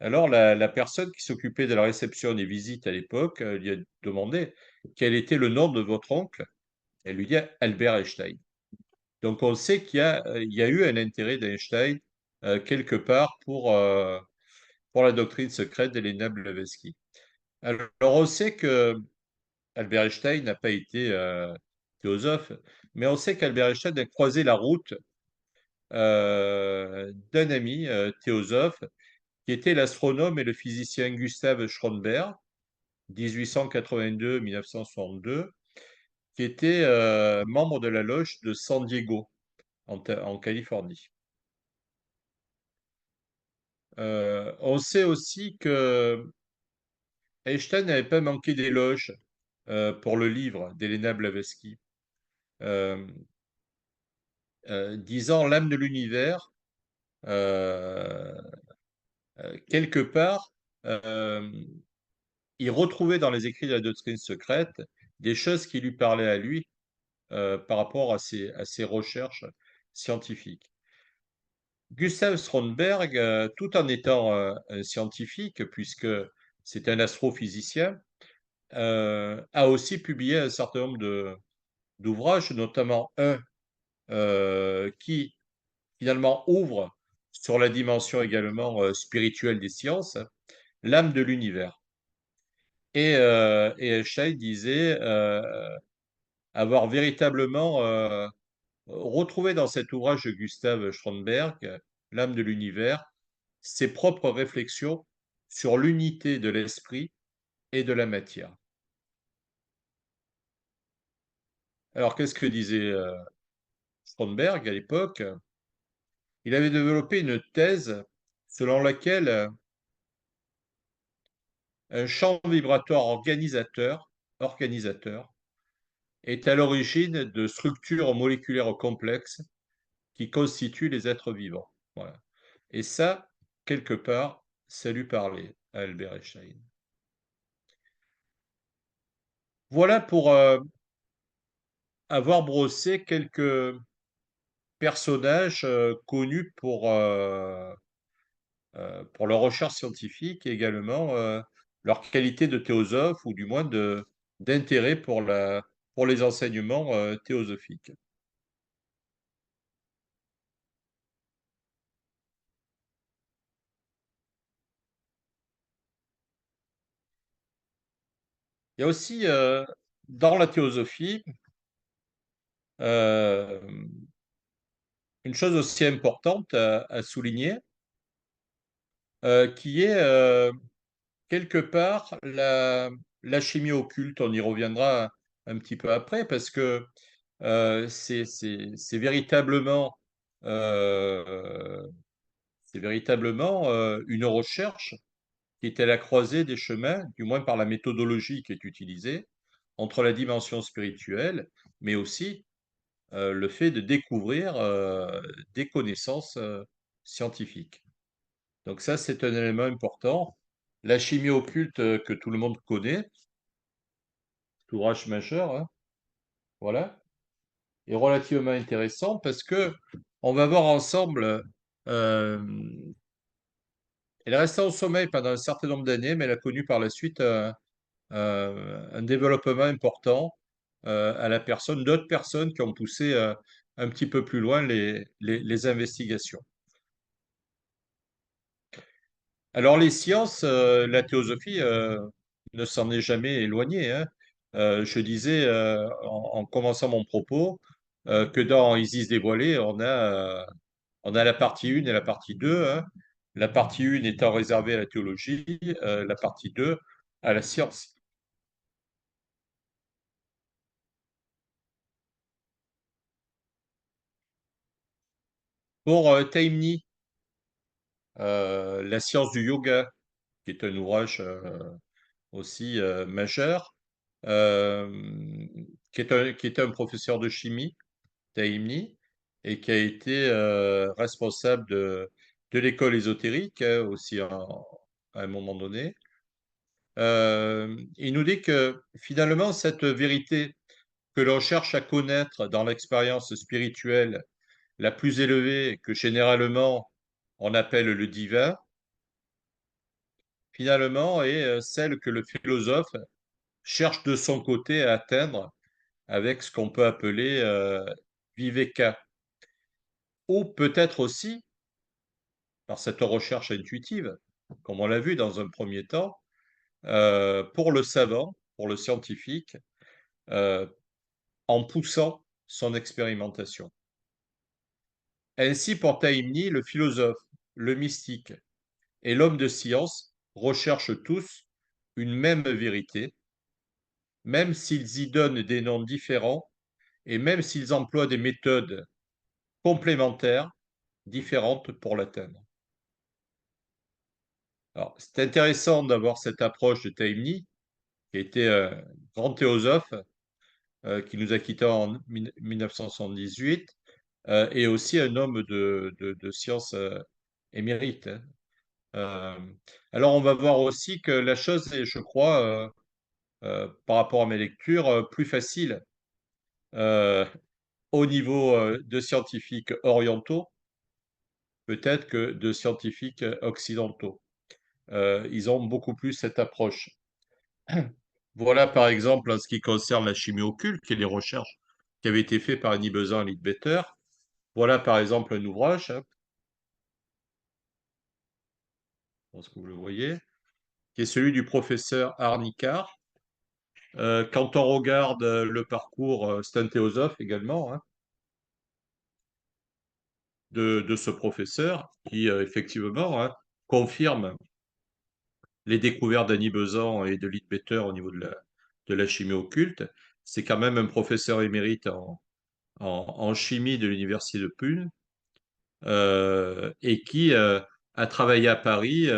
Alors la personne qui s'occupait de la réception des visites à l'époque lui a demandé quel était le nom de votre oncle. Elle lui dit Albert Einstein. Donc on sait il y a eu un intérêt d'Einstein quelque part pour la doctrine secrète d'Helena Blavatsky. Alors on sait que Albert Einstein n'a pas été théosophe, mais on sait qu'Albert Einstein a croisé la route d'un ami théosophe qui était l'astronome et le physicien Gustav Schronberg, 1882-1962, qui était membre de la loge de San Diego, en Californie. On sait aussi que Einstein n'avait pas manqué d'éloges pour le livre d'Helena Blavatsky, euh, disant l'âme de l'univers, euh, quelque part, euh, il retrouvait dans les écrits de la doctrine secrète des choses qui lui parlaient à lui par rapport à ses recherches scientifiques. Gustav Stromberg, tout en étant un scientifique, puisque c'est un astrophysicien, a aussi publié un certain nombre d'ouvrages, notamment un qui finalement ouvre sur la dimension également spirituelle des sciences, l'âme de l'univers. Et Einstein disait avoir véritablement retrouvé dans cet ouvrage de Gustav Stromberg, l'âme de l'univers, ses propres réflexions sur l'unité de l'esprit et de la matière. Alors, qu'est-ce que disait Stromberg à l'époque? Il avait développé une thèse selon laquelle un champ vibratoire organisateur est à l'origine de structures moléculaires complexes qui constituent les êtres vivants. Voilà. Et ça, quelque part, ça lui parlait à Albert Einstein. Voilà pour avoir brossé quelques personnages connus pour leur recherche scientifique et également leur qualité de théosophe ou du moins d'intérêt pour les enseignements théosophiques. Il y a aussi dans la théosophie euh, une chose aussi importante à souligner, qui est quelque part la chimie occulte. On y reviendra un petit peu après parce que c'est véritablement, euh, une recherche qui est à la croisée des chemins, du moins par la méthodologie qui est utilisée, entre la dimension spirituelle, mais aussi le fait de découvrir des connaissances scientifiques. Donc ça, c'est un élément important. La chimie occulte que tout le monde connaît, ouvrage majeur, hein, voilà, est relativement intéressant parce que on va voir ensemble, euh, elle est restée au sommeil pendant un certain nombre d'années, mais elle a connu par la suite un développement important à la personne, d'autres personnes qui ont poussé un petit peu plus loin les investigations. Alors les sciences, la théosophie ne s'en est jamais éloignée, hein. Je disais en commençant mon propos que dans Isis dévoilée, on a la partie 1 et la partie 2, hein. La partie 1 étant réservée à la théologie, la partie 2 à la science. Pour Taimni, La science du yoga, qui est un ouvrage aussi majeur, euh, qui est un professeur de chimie, Taimni, et qui a été responsable de l'école ésotérique aussi à un moment donné. Il nous dit que finalement, cette vérité que l'on cherche à connaître dans l'expérience spirituelle la plus élevée, que généralement on appelle le divin, finalement est celle que le philosophe cherche de son côté à atteindre avec ce qu'on peut appeler viveka, ou peut-être aussi par cette recherche intuitive, comme on l'a vu dans un premier temps, pour le savant, pour le scientifique, euh, en poussant son expérimentation. Ainsi, pour Taïmni, le philosophe, le mystique et l'homme de science recherchent tous une même vérité, même s'ils y donnent des noms différents et même s'ils emploient des méthodes complémentaires différentes pour l'atteindre. Alors, c'est intéressant d'avoir cette approche de Taïmni, qui était un grand théosophe, qui nous a quittés en 1978, et aussi un homme de science émérite, hein. Euh, alors, on va voir aussi que la chose est, je crois, par rapport à mes lectures, plus facile euh, au niveau de scientifiques orientaux, peut-être que de scientifiques occidentaux. Ils ont beaucoup plus cette approche. Voilà, par exemple, en ce qui concerne la chimie occulte, qui est les recherches qui avaient été faites par Annie Besant et Leadbeater. Voilà, par exemple, un ouvrage, hein, je pense que vous le voyez, qui est celui du professeur Arnicard. Quand on regarde le parcours, c'est un théosophe également, hein, de ce professeur, qui effectivement hein, confirme les découvertes d'Annie Besant et de Leadbeater au niveau de la chimie occulte. c'est quand même un professeur émérite en chimie de l'université de Pune, et qui a travaillé à Paris,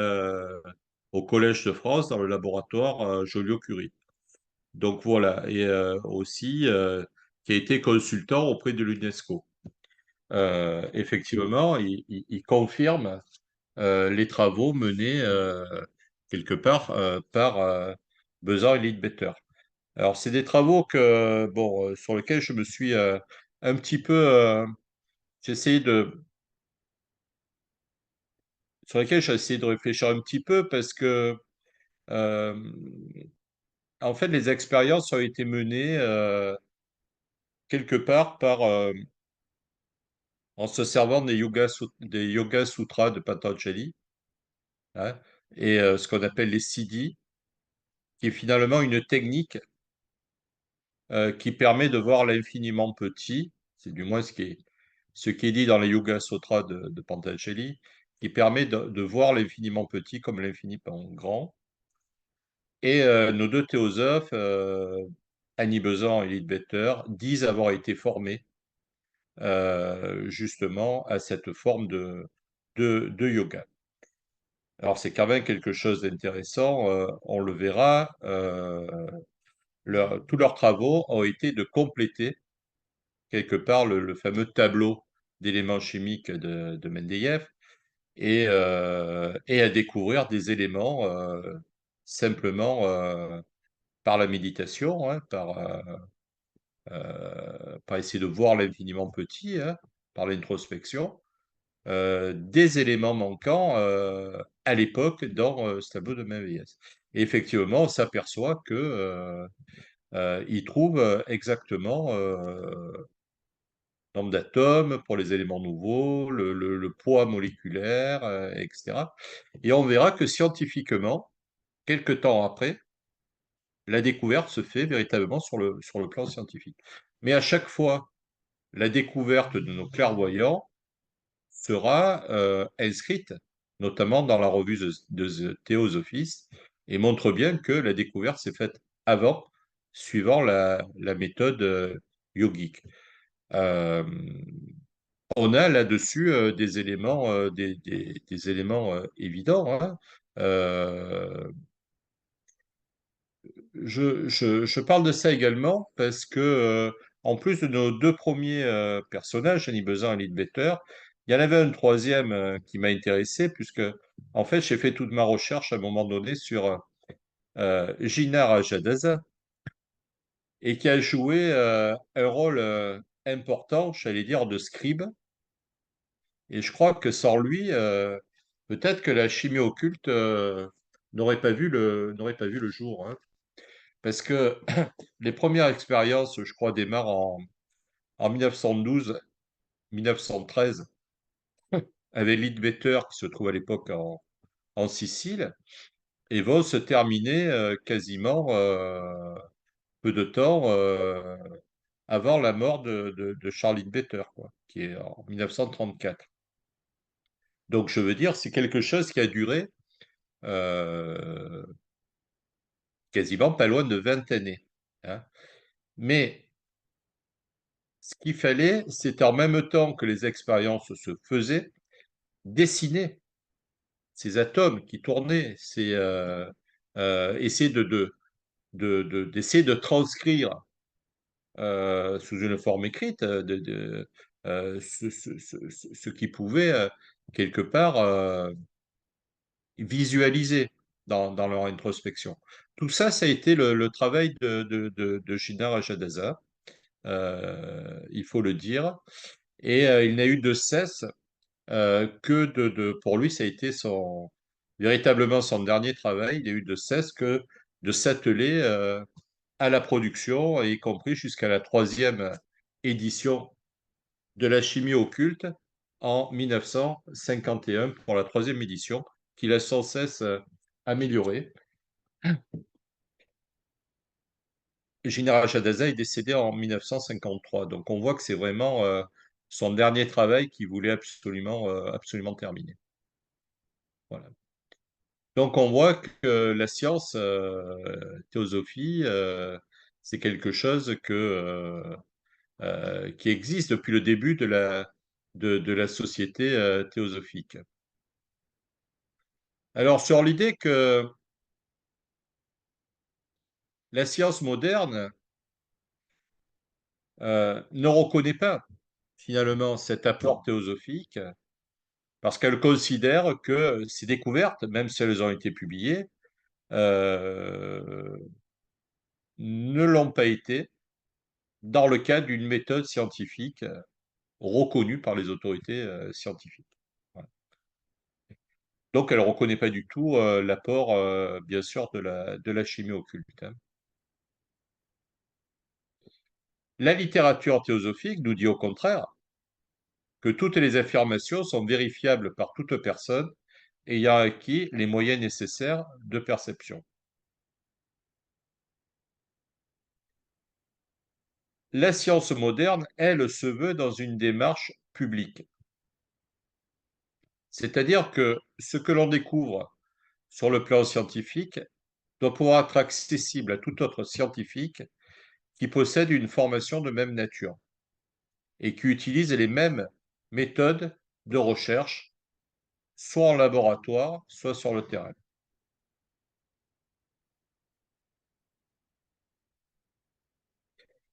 au Collège de France, dans le laboratoire Joliot-Curie. Donc voilà, et aussi qui a été consultant auprès de l'UNESCO. Effectivement, il confirme les travaux menés quelque part par Besan et Leadbetter. Alors, c'est des travaux que, bon, sur lesquels je me suis un petit peu, j'ai essayé de, sur lesquels j'ai essayé de réfléchir un petit peu parce que, euh, en fait, les expériences ont été menées quelque part en se servant des Yoga Sutras de Patanjali, hein, et ce qu'on appelle les siddhis, qui est finalement une technique qui permet de voir l'infiniment petit, c'est du moins ce qui est dit dans les Yoga Sutras de Patanjali, qui permet de voir l'infiniment petit comme l'infiniment grand. Et nos deux théosophes, Annie Besant et Leadbetter, disent avoir été formés justement à cette forme de yoga. Alors c'est quand même quelque chose d'intéressant, on le verra. Tous leurs travaux ont été de compléter quelque part le fameux tableau d'éléments chimiques de Mendeleïev et à découvrir des éléments simplement par la méditation, hein, par essayer de voir l'infiniment petit, hein, par l'introspection, des éléments manquants à l'époque dans ce tableau de Mendeleïev. Et effectivement, on s'aperçoit que il trouve exactement nombre d'atomes pour les éléments nouveaux, le poids moléculaire, etc. Et on verra que scientifiquement, quelque temps après, la découverte se fait véritablement sur le plan scientifique. Mais à chaque fois, la découverte de nos clairvoyants sera inscrite, notamment dans la revue de Théosophiste, et montre bien que la découverte s'est faite avant, suivant la méthode yogique. Euh, On a là-dessus des éléments, des éléments évidents, hein. Euh, je parle de ça également parce que, en plus de nos deux premiers personnages, Annie Besant et Leadbetter, il y en avait un troisième qui m'a intéressé, puisque, en fait, j'ai fait toute ma recherche à un moment donné sur Gina Rajadaza, et qui a joué un rôle important, j'allais dire, de scribe. Et je crois que sans lui, peut-être que la chimie occulte n'aurait pas vu le jour, hein. Parce que les premières expériences, je crois, démarrent en 1912-1913, avec Leadbetter, qui se trouve à l'époque en Sicile, et vont se terminer quasiment peu de temps avant la mort de Charles Leadbetter, quoi, qui est en 1934. Donc, je veux dire, c'est quelque chose qui a duré euh, quasiment pas loin de 20 années, hein. Mais ce qu'il fallait, c'était en même temps que les expériences se faisaient, dessiner ces atomes qui tournaient, essayer d'essayer de transcrire sous une forme écrite ce qui pouvait quelque part visualiser dans leur introspection. Tout ça, ça a été le travail de Gina Rajadaza, il faut le dire. Et il n'a eu de cesse que pour lui, ça a été véritablement son dernier travail. Il n'a eu de cesse que de s'atteler à la production, y compris jusqu'à la troisième édition de la chimie occulte en 1951 pour la troisième édition, qu'il a sans cesse améliorée. Gina Rajadaza est décédé en 1953, donc on voit que c'est vraiment son dernier travail qu'il voulait absolument terminer. Voilà. Donc on voit que la science, théosophie, C'est quelque chose qui existe depuis le début de la société théosophique. Alors, sur l'idée que la science moderne ne reconnaît pas finalement cet apport théosophique, parce qu'elle considère que ces découvertes, même si elles ont été publiées, euh, ne l'ont pas été dans le cadre d'une méthode scientifique reconnue par les autorités scientifiques. Voilà. Donc, elle ne reconnaît pas du tout l'apport, bien sûr, de la chimie occulte, hein. La littérature théosophique nous dit au contraire que toutes les affirmations sont vérifiables par toute personne ayant acquis les moyens nécessaires de perception. La science moderne, elle, se veut dans une démarche publique. C'est-à-dire que ce que l'on découvre sur le plan scientifique doit pouvoir être accessible à tout autre scientifique qui possède une formation de même nature et qui utilise les mêmes méthodes de recherche, soit en laboratoire, soit sur le terrain.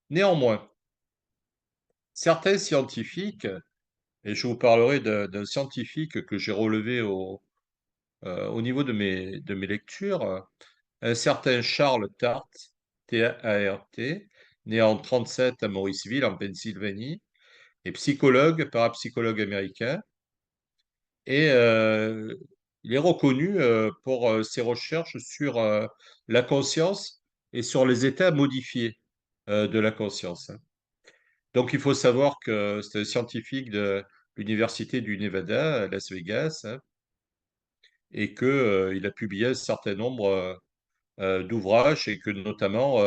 Néanmoins, certains scientifiques, et je vous parlerai d'un scientifique que j'ai relevé au niveau de mes lectures, un certain Charles Tart, T-A-R-T, né en 1937 à Morrisville, en Pennsylvanie, est psychologue, parapsychologue américain, et il est reconnu pour ses recherches sur la conscience et sur les états modifiés de la conscience, hein. Donc il faut savoir que c'est un scientifique de l'Université du Nevada à Las Vegas, hein, et que, il a publié un certain nombre d'ouvrages et que notamment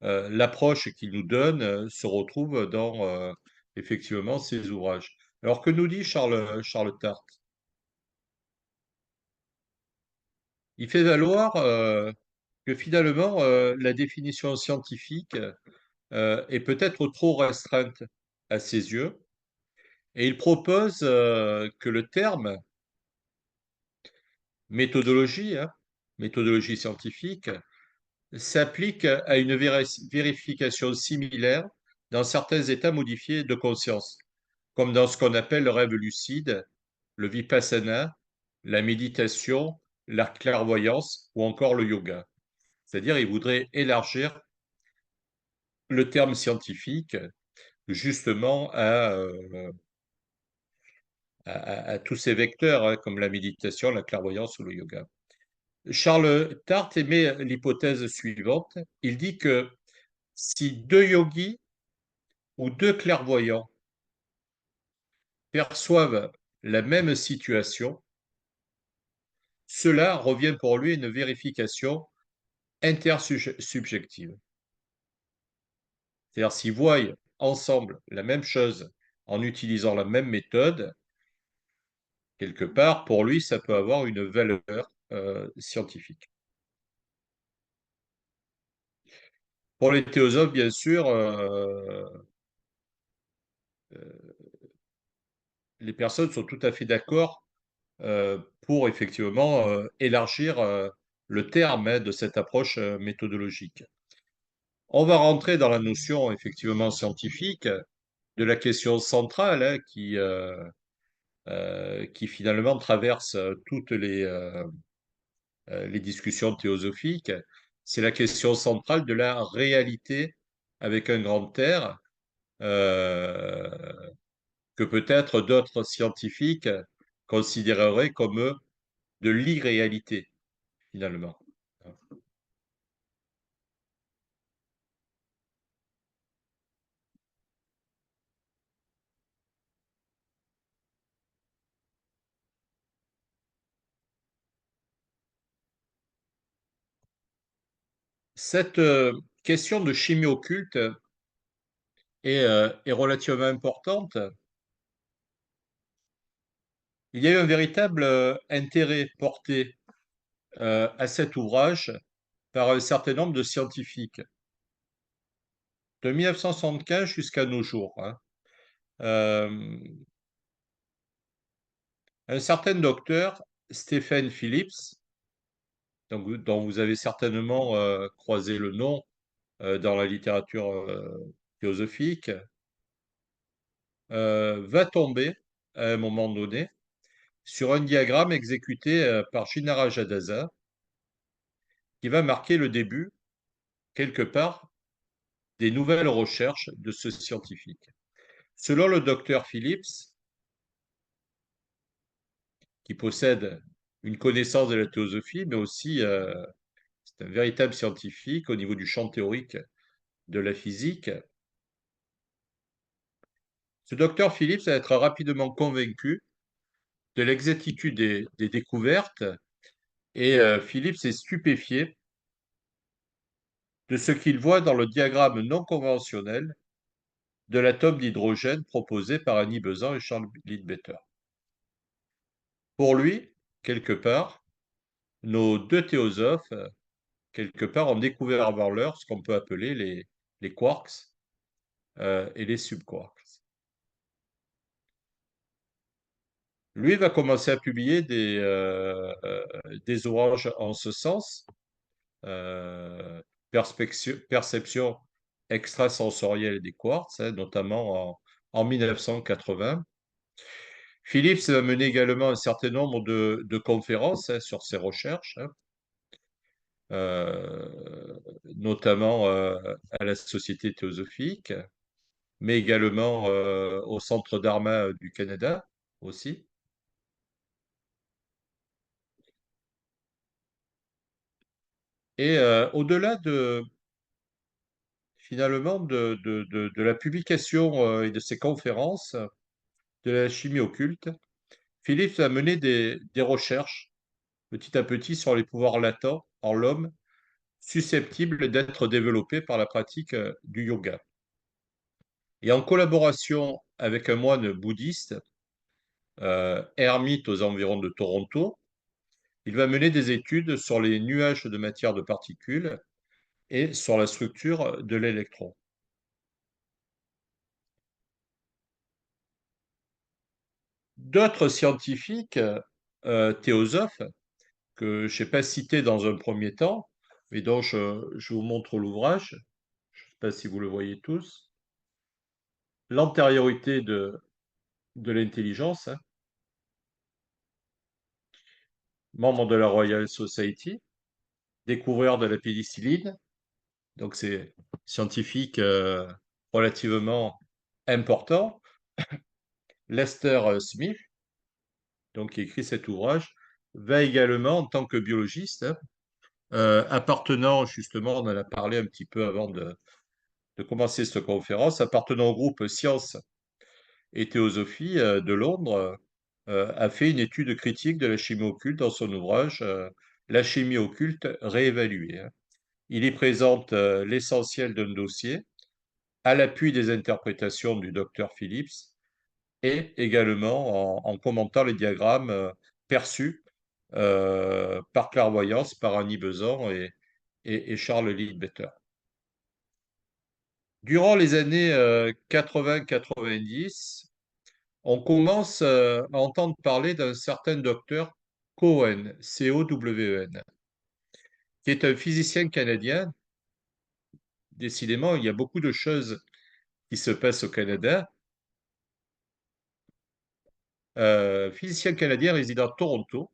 l'approche qu'il nous donne se retrouve dans effectivement ces ouvrages. Alors que nous dit Charles Tart? Il fait valoir que finalement la définition scientifique est peut-être trop restreinte à ses yeux, et il propose que le terme méthodologie, hein, méthodologie scientifique, s'applique à une vérification similaire dans certains états modifiés de conscience, comme dans ce qu'on appelle le rêve lucide, le vipassana, la méditation, la clairvoyance ou encore le yoga. C'est-à-dire, il voudrait élargir le terme scientifique justement à tous ces vecteurs, hein, comme la méditation, la clairvoyance ou le yoga. Charles Tart émet l'hypothèse suivante. Il dit que si deux yogis ou deux clairvoyants perçoivent la même situation, cela revient pour lui à une vérification intersubjective. C'est-à-dire s'ils voient ensemble la même chose en utilisant la même méthode, quelque part, pour lui, ça peut avoir une valeur scientifique. Pour les théosophes, bien sûr, les personnes sont tout à fait d'accord pour effectivement élargir le terme, hein, de cette approche méthodologique. On va rentrer dans la notion effectivement scientifique de la question centrale, hein, qui finalement traverse toutes les discussions théosophiques. C'est la question centrale de la réalité avec un grand R, euh, que peut-être d'autres scientifiques considéreraient comme de l'irréalité, finalement. Cette question de chimie occulte est relativement importante. Il y a eu un véritable intérêt porté à cet ouvrage par un certain nombre de scientifiques. de 1975 jusqu'à nos jours, hein. Euh, un certain docteur, Stephen Phillips, donc, dont vous avez certainement croisé le nom dans la littérature théosophique, va tomber à un moment donné sur un diagramme exécuté par Shinara Jadasa qui va marquer le début, quelque part, des nouvelles recherches de ce scientifique. Selon le docteur Phillips, qui possède une connaissance de la théosophie, mais aussi c'est un véritable scientifique au niveau du champ théorique de la physique, ce docteur Phillips va être rapidement convaincu de l'exactitude des découvertes et Phillips est stupéfié de ce qu'il voit dans le diagramme non conventionnel de l'atome d'hydrogène proposé par Annie Besant et Charles Leadbeater. Pour lui, quelque part, nos deux théosophes, quelque part, ont découvert avant l'heure ce qu'on peut appeler les quarks et les subquarks. Lui va commencer à publier des ouvrages en ce sens, euh, perception extrasensorielle des quarks, hein, notamment en 1980. Phillips va mener également un certain nombre de conférences hein, sur ses recherches, hein, notamment à la Société théosophique, mais également au Centre d'Arma du Canada aussi. Et au-delà finalement de la publication et de ces conférences de la chimie occulte, Phillips a mené des recherches petit à petit sur les pouvoirs latents en l'homme susceptibles d'être développés par la pratique du yoga. Et en collaboration avec un moine bouddhiste, ermite aux environs de Toronto, il va mener des études sur les nuages de matière de particules et sur la structure de l'électron. D'autres scientifiques théosophes, que je n'ai pas cités dans un premier temps, mais dont je vous montre l'ouvrage, je ne sais pas si vous le voyez tous, L'antériorité de l'intelligence, hein, membre de la Royal Society, découvreur de la pénicilline, donc c'est scientifique relativement important. Lester Smith, donc qui écrit cet ouvrage, va également, en tant que biologiste, hein, appartenant justement, on en a parlé un petit peu avant de commencer cette conférence, appartenant au groupe Science et Théosophie de Londres, a fait une étude critique de la chimie occulte dans son ouvrage La chimie occulte réévaluée, hein. Il y présente l'essentiel d'un dossier à l'appui des interprétations du docteur Phillips et également en commentant les diagrammes perçus par clairvoyance par Annie Besant et Charles Leadbeater. Durant les années 80-90, on commence à entendre parler d'un certain docteur Cowen, C-O-W-E-N, qui est un physicien canadien. Décidément, il y a beaucoup de choses qui se passent au Canada. Physicien canadien résidant à Toronto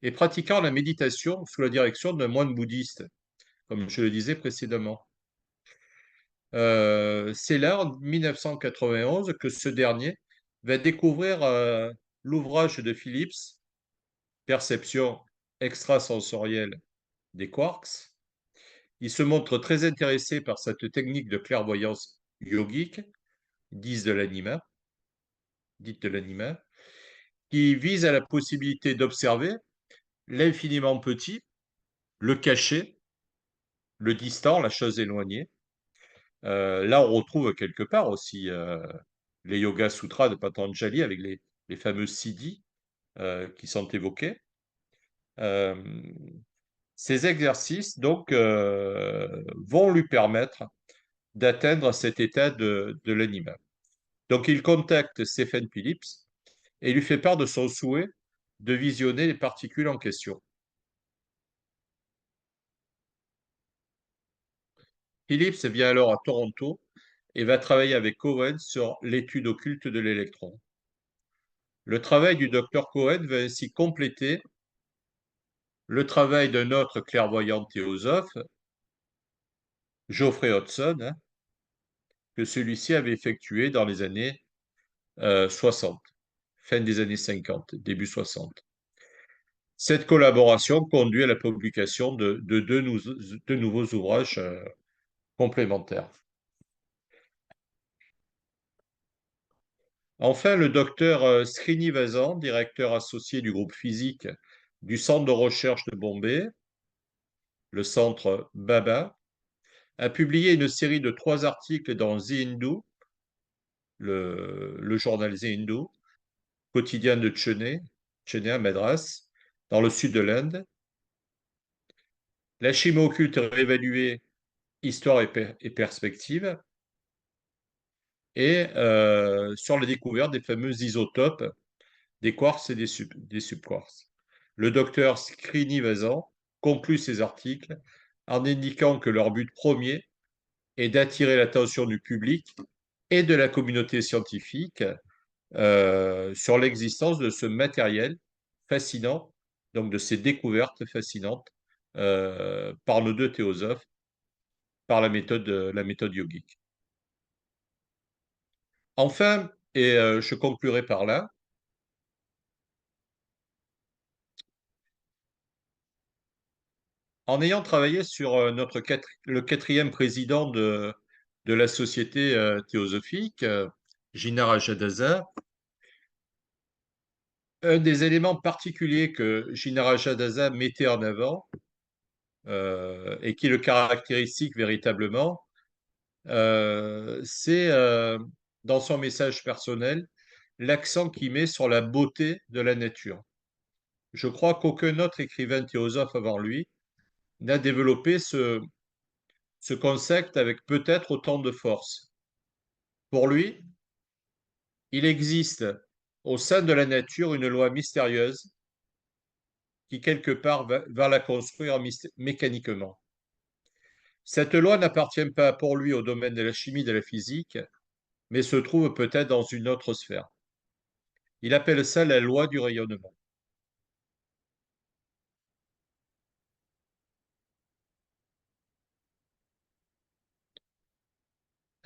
et pratiquant la méditation sous la direction d'un moine bouddhiste, comme je le disais précédemment. C'est là, en 1991, que ce dernier va découvrir l'ouvrage de Phillips, Perception extrasensorielle des quarks. Il se montre très intéressé par cette technique de clairvoyance yogique, dite de l'anima, qui vise à la possibilité d'observer l'infiniment petit, le caché, le distant, la chose éloignée. Là, on retrouve quelque part aussi les Yoga Sutras de Patanjali avec les fameux siddhis qui sont évoqués. Euh, Ces exercices, donc, vont lui permettre d'atteindre cet état de l'animal. Donc il contacte Stephen Phillips et lui fait part de son souhait de visionner les particules en question. Phillips vient alors à Toronto et va travailler avec Cohen sur l'étude occulte de l'électron. Le travail du docteur Cohen va ainsi compléter le travail d'un autre clairvoyant théosophe, Geoffrey Hodgson, hein, que celui-ci avait effectué dans les années 60, fin des années 50, début 60. Cette collaboration conduit à la publication de deux nouveaux ouvrages complémentaires. Enfin, le docteur Srinivasan, directeur associé du groupe physique du centre de recherche de Bombay, le centre Baba, a publié une série de 3 articles dans The Hindu, le journal The Hindu, quotidien de Chennai à Madras, dans le sud de l'Inde. La chimie occulte réévaluée, histoire et perspective, et sur la découverte des fameux isotopes des quarks et des subquarks. Le docteur Srinivasan conclut ses articles en indiquant que leur but premier est d'attirer l'attention du public et de la communauté scientifique sur l'existence de ce matériel fascinant, donc de ces découvertes fascinantes par nos deux théosophes, par la méthode yogique. Enfin, et je conclurai par là, en ayant travaillé sur le quatrième président de la société théosophique, Gina Rajadasa, un des éléments particuliers que Gina Rajadasa mettait en avant et qui le caractéristique véritablement, c'est dans son message personnel l'accent qu'il met sur la beauté de la nature. Je crois qu'aucun autre écrivain théosophe avant lui n'a développé ce concept avec peut-être autant de force. Pour lui, il existe au sein de la nature une loi mystérieuse qui quelque part va la construire mécaniquement. Cette loi n'appartient pas pour lui au domaine de la chimie et de la physique, mais se trouve peut-être dans une autre sphère. Il appelle ça la loi du rayonnement.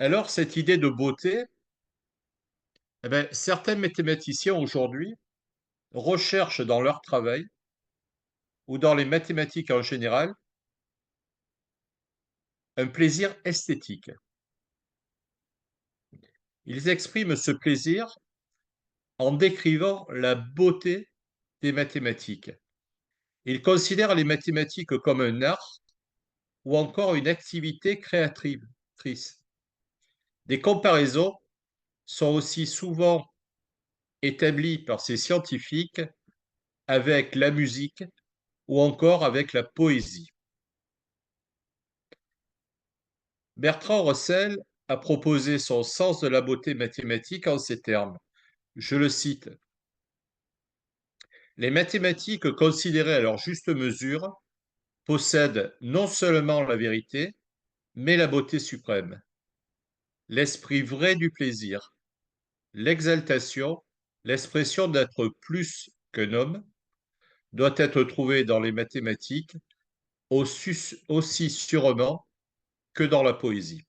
Alors, cette idée de beauté, eh bien, certains mathématiciens aujourd'hui recherchent dans leur travail ou dans les mathématiques en général un plaisir esthétique. Ils expriment ce plaisir en décrivant la beauté des mathématiques. Ils considèrent les mathématiques comme un art ou encore une activité créatrice. Des comparaisons sont aussi souvent établies par ces scientifiques avec la musique ou encore avec la poésie. Bertrand Russell a proposé son sens de la beauté mathématique en ces termes. Je le cite. Les mathématiques considérées à leur juste mesure possèdent non seulement la vérité, mais la beauté suprême, l'esprit vrai du plaisir, l'exaltation, l'expression d'être plus qu'un homme, doit être trouvée dans les mathématiques aussi sûrement que dans la poésie.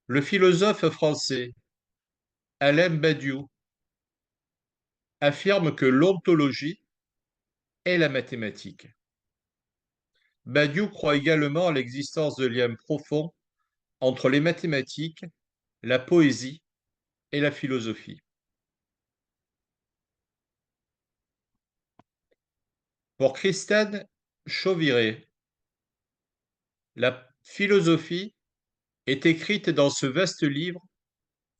Le philosophe français Alain Badiou affirme que l'ontologie est la mathématique. Badiou croit également à l'existence de liens profonds entre les mathématiques, la poésie et la philosophie. Pour Christine Chauviré, la philosophie est écrite dans ce vaste livre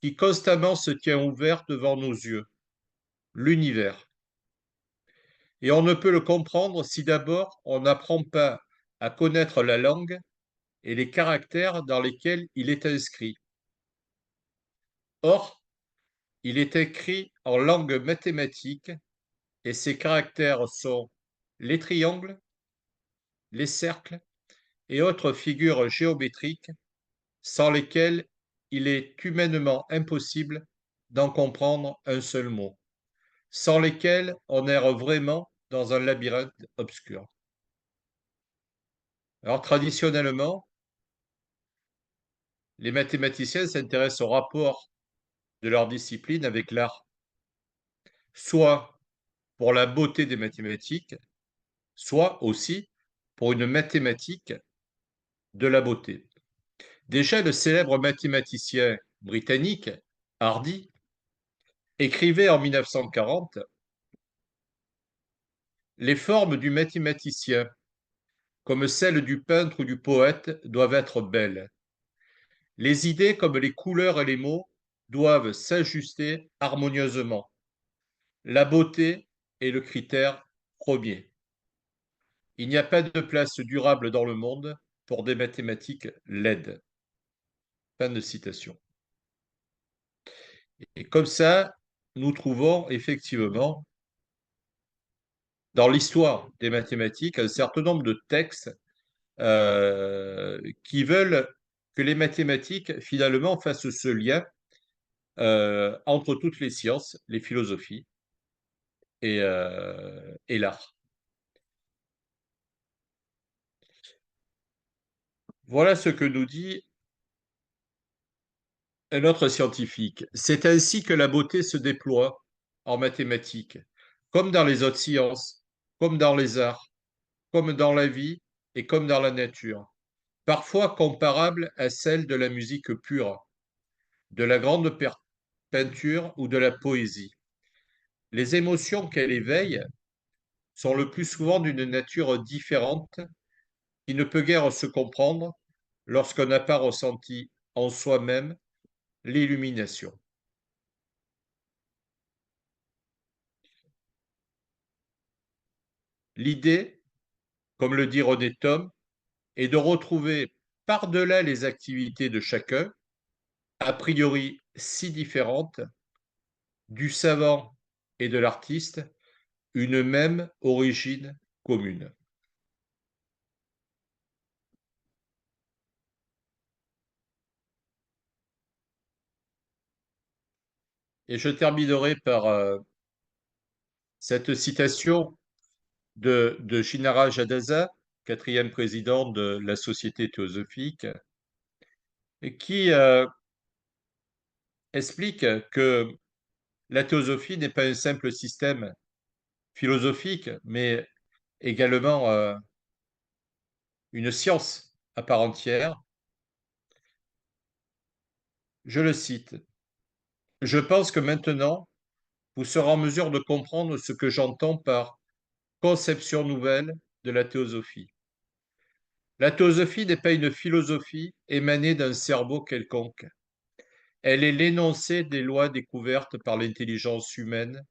qui constamment se tient ouvert devant nos yeux, l'univers. Et on ne peut le comprendre si d'abord on n'apprend pas à connaître la langue et les caractères dans lesquels il est inscrit. Or, il est écrit en langue mathématique et ses caractères sont les triangles, les cercles et autres figures géométriques sans lesquelles il est humainement impossible d'en comprendre un seul mot, sans lesquels on erre vraiment dans un labyrinthe obscur. Alors traditionnellement, les mathématiciens s'intéressent au rapport de leur discipline avec l'art, soit pour la beauté des mathématiques, soit aussi pour une mathématique de la beauté. Déjà, le célèbre mathématicien britannique Hardy écrivait en 1940 les formes du mathématicien, comme celles du peintre ou du poète, doivent être belles. Les idées, comme les couleurs et les mots, doivent s'ajuster harmonieusement. La beauté est le critère premier. Il n'y a pas de place durable dans le monde pour des mathématiques laides. Fin de citation. Et comme ça, nous trouvons effectivement dans l'histoire des mathématiques un certain nombre de textes qui veulent que les mathématiques finalement fassent ce lien entre toutes les sciences, les philosophies et l'art. Voilà ce que nous dit un autre scientifique. C'est ainsi que la beauté se déploie en mathématiques, comme dans les autres sciences, comme dans les arts, comme dans la vie et comme dans la nature, parfois comparable à celle de la musique pure, de la grande peinture ou de la poésie. Les émotions qu'elle éveille sont le plus souvent d'une nature différente qui ne peut guère se comprendre lorsqu'on n'a pas ressenti en soi-même l'illumination. L'idée, comme le dit René Thom, est de retrouver par-delà les activités de chacun, a priori si différentes, du savant et de l'artiste, une même origine commune. Et je terminerai par cette citation de Shinara Jadasa, quatrième président de la Société théosophique, qui explique que la théosophie n'est pas un simple système philosophique, mais également une science à part entière. Je le cite. Je pense que maintenant, vous serez en mesure de comprendre ce que j'entends par conception nouvelle de la théosophie. La théosophie n'est pas une philosophie émanée d'un cerveau quelconque. Elle est l'énoncé des lois découvertes par l'intelligence humaine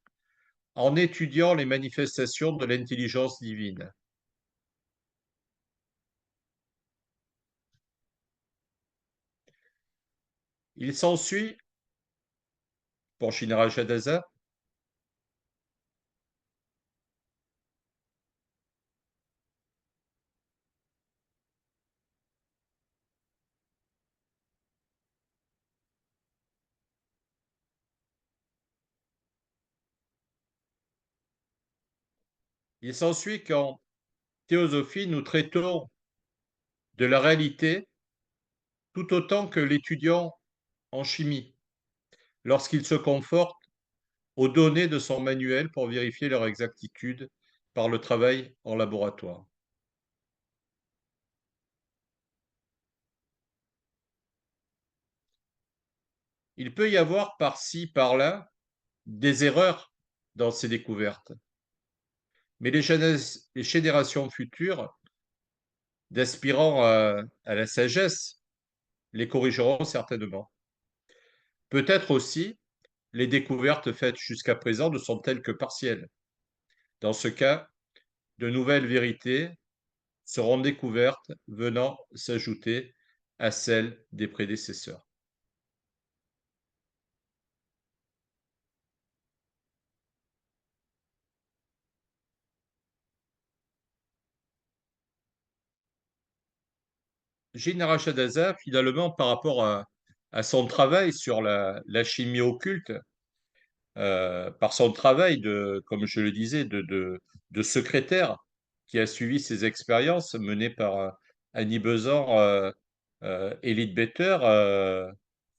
en étudiant les manifestations de l'intelligence divine. Il s'ensuit, pour Shinra Jadasa, il s'ensuit qu'en théosophie, nous traitons de la réalité tout autant que l'étudiant en chimie, lorsqu'il se conforte aux données de son manuel pour vérifier leur exactitude par le travail en laboratoire. Il peut y avoir par-ci, par-là, des erreurs dans ces découvertes, mais les générations futures d'aspirants à la sagesse les corrigeront certainement. Peut-être aussi les découvertes faites jusqu'à présent ne sont-elles que partielles. Dans ce cas, de nouvelles vérités seront découvertes venant s'ajouter à celles des prédécesseurs. Gina Rachadaza, finalement, par rapport à son travail sur la chimie occulte, par son travail de, comme je le disais, de secrétaire qui a suivi ces expériences menées par Annie Besant, Elite Better,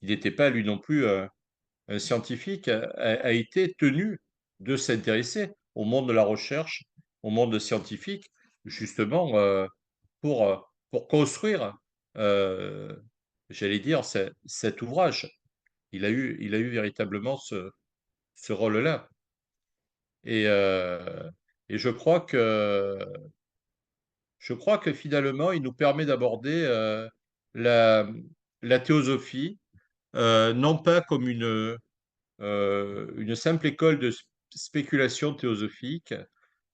il n'était pas lui non plus un scientifique, a été tenu de s'intéresser au monde de la recherche, au monde scientifique, justement pour construire, euh, j'allais dire, cet ouvrage. Il a eu véritablement ce rôle-là. Et, euh, et je crois que finalement, il nous permet d'aborder la, la théosophie, non pas comme une simple école de spéculation théosophique,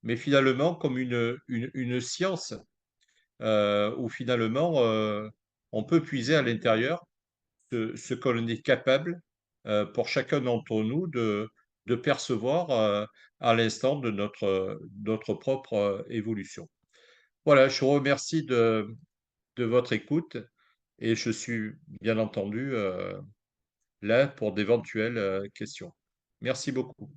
mais finalement comme une science où finalement on peut puiser à l'intérieur ce qu'on est capable pour chacun d'entre nous de percevoir à l'instant de notre propre évolution. Voilà, je vous remercie de votre écoute et je suis bien entendu là pour d'éventuelles questions. Merci beaucoup.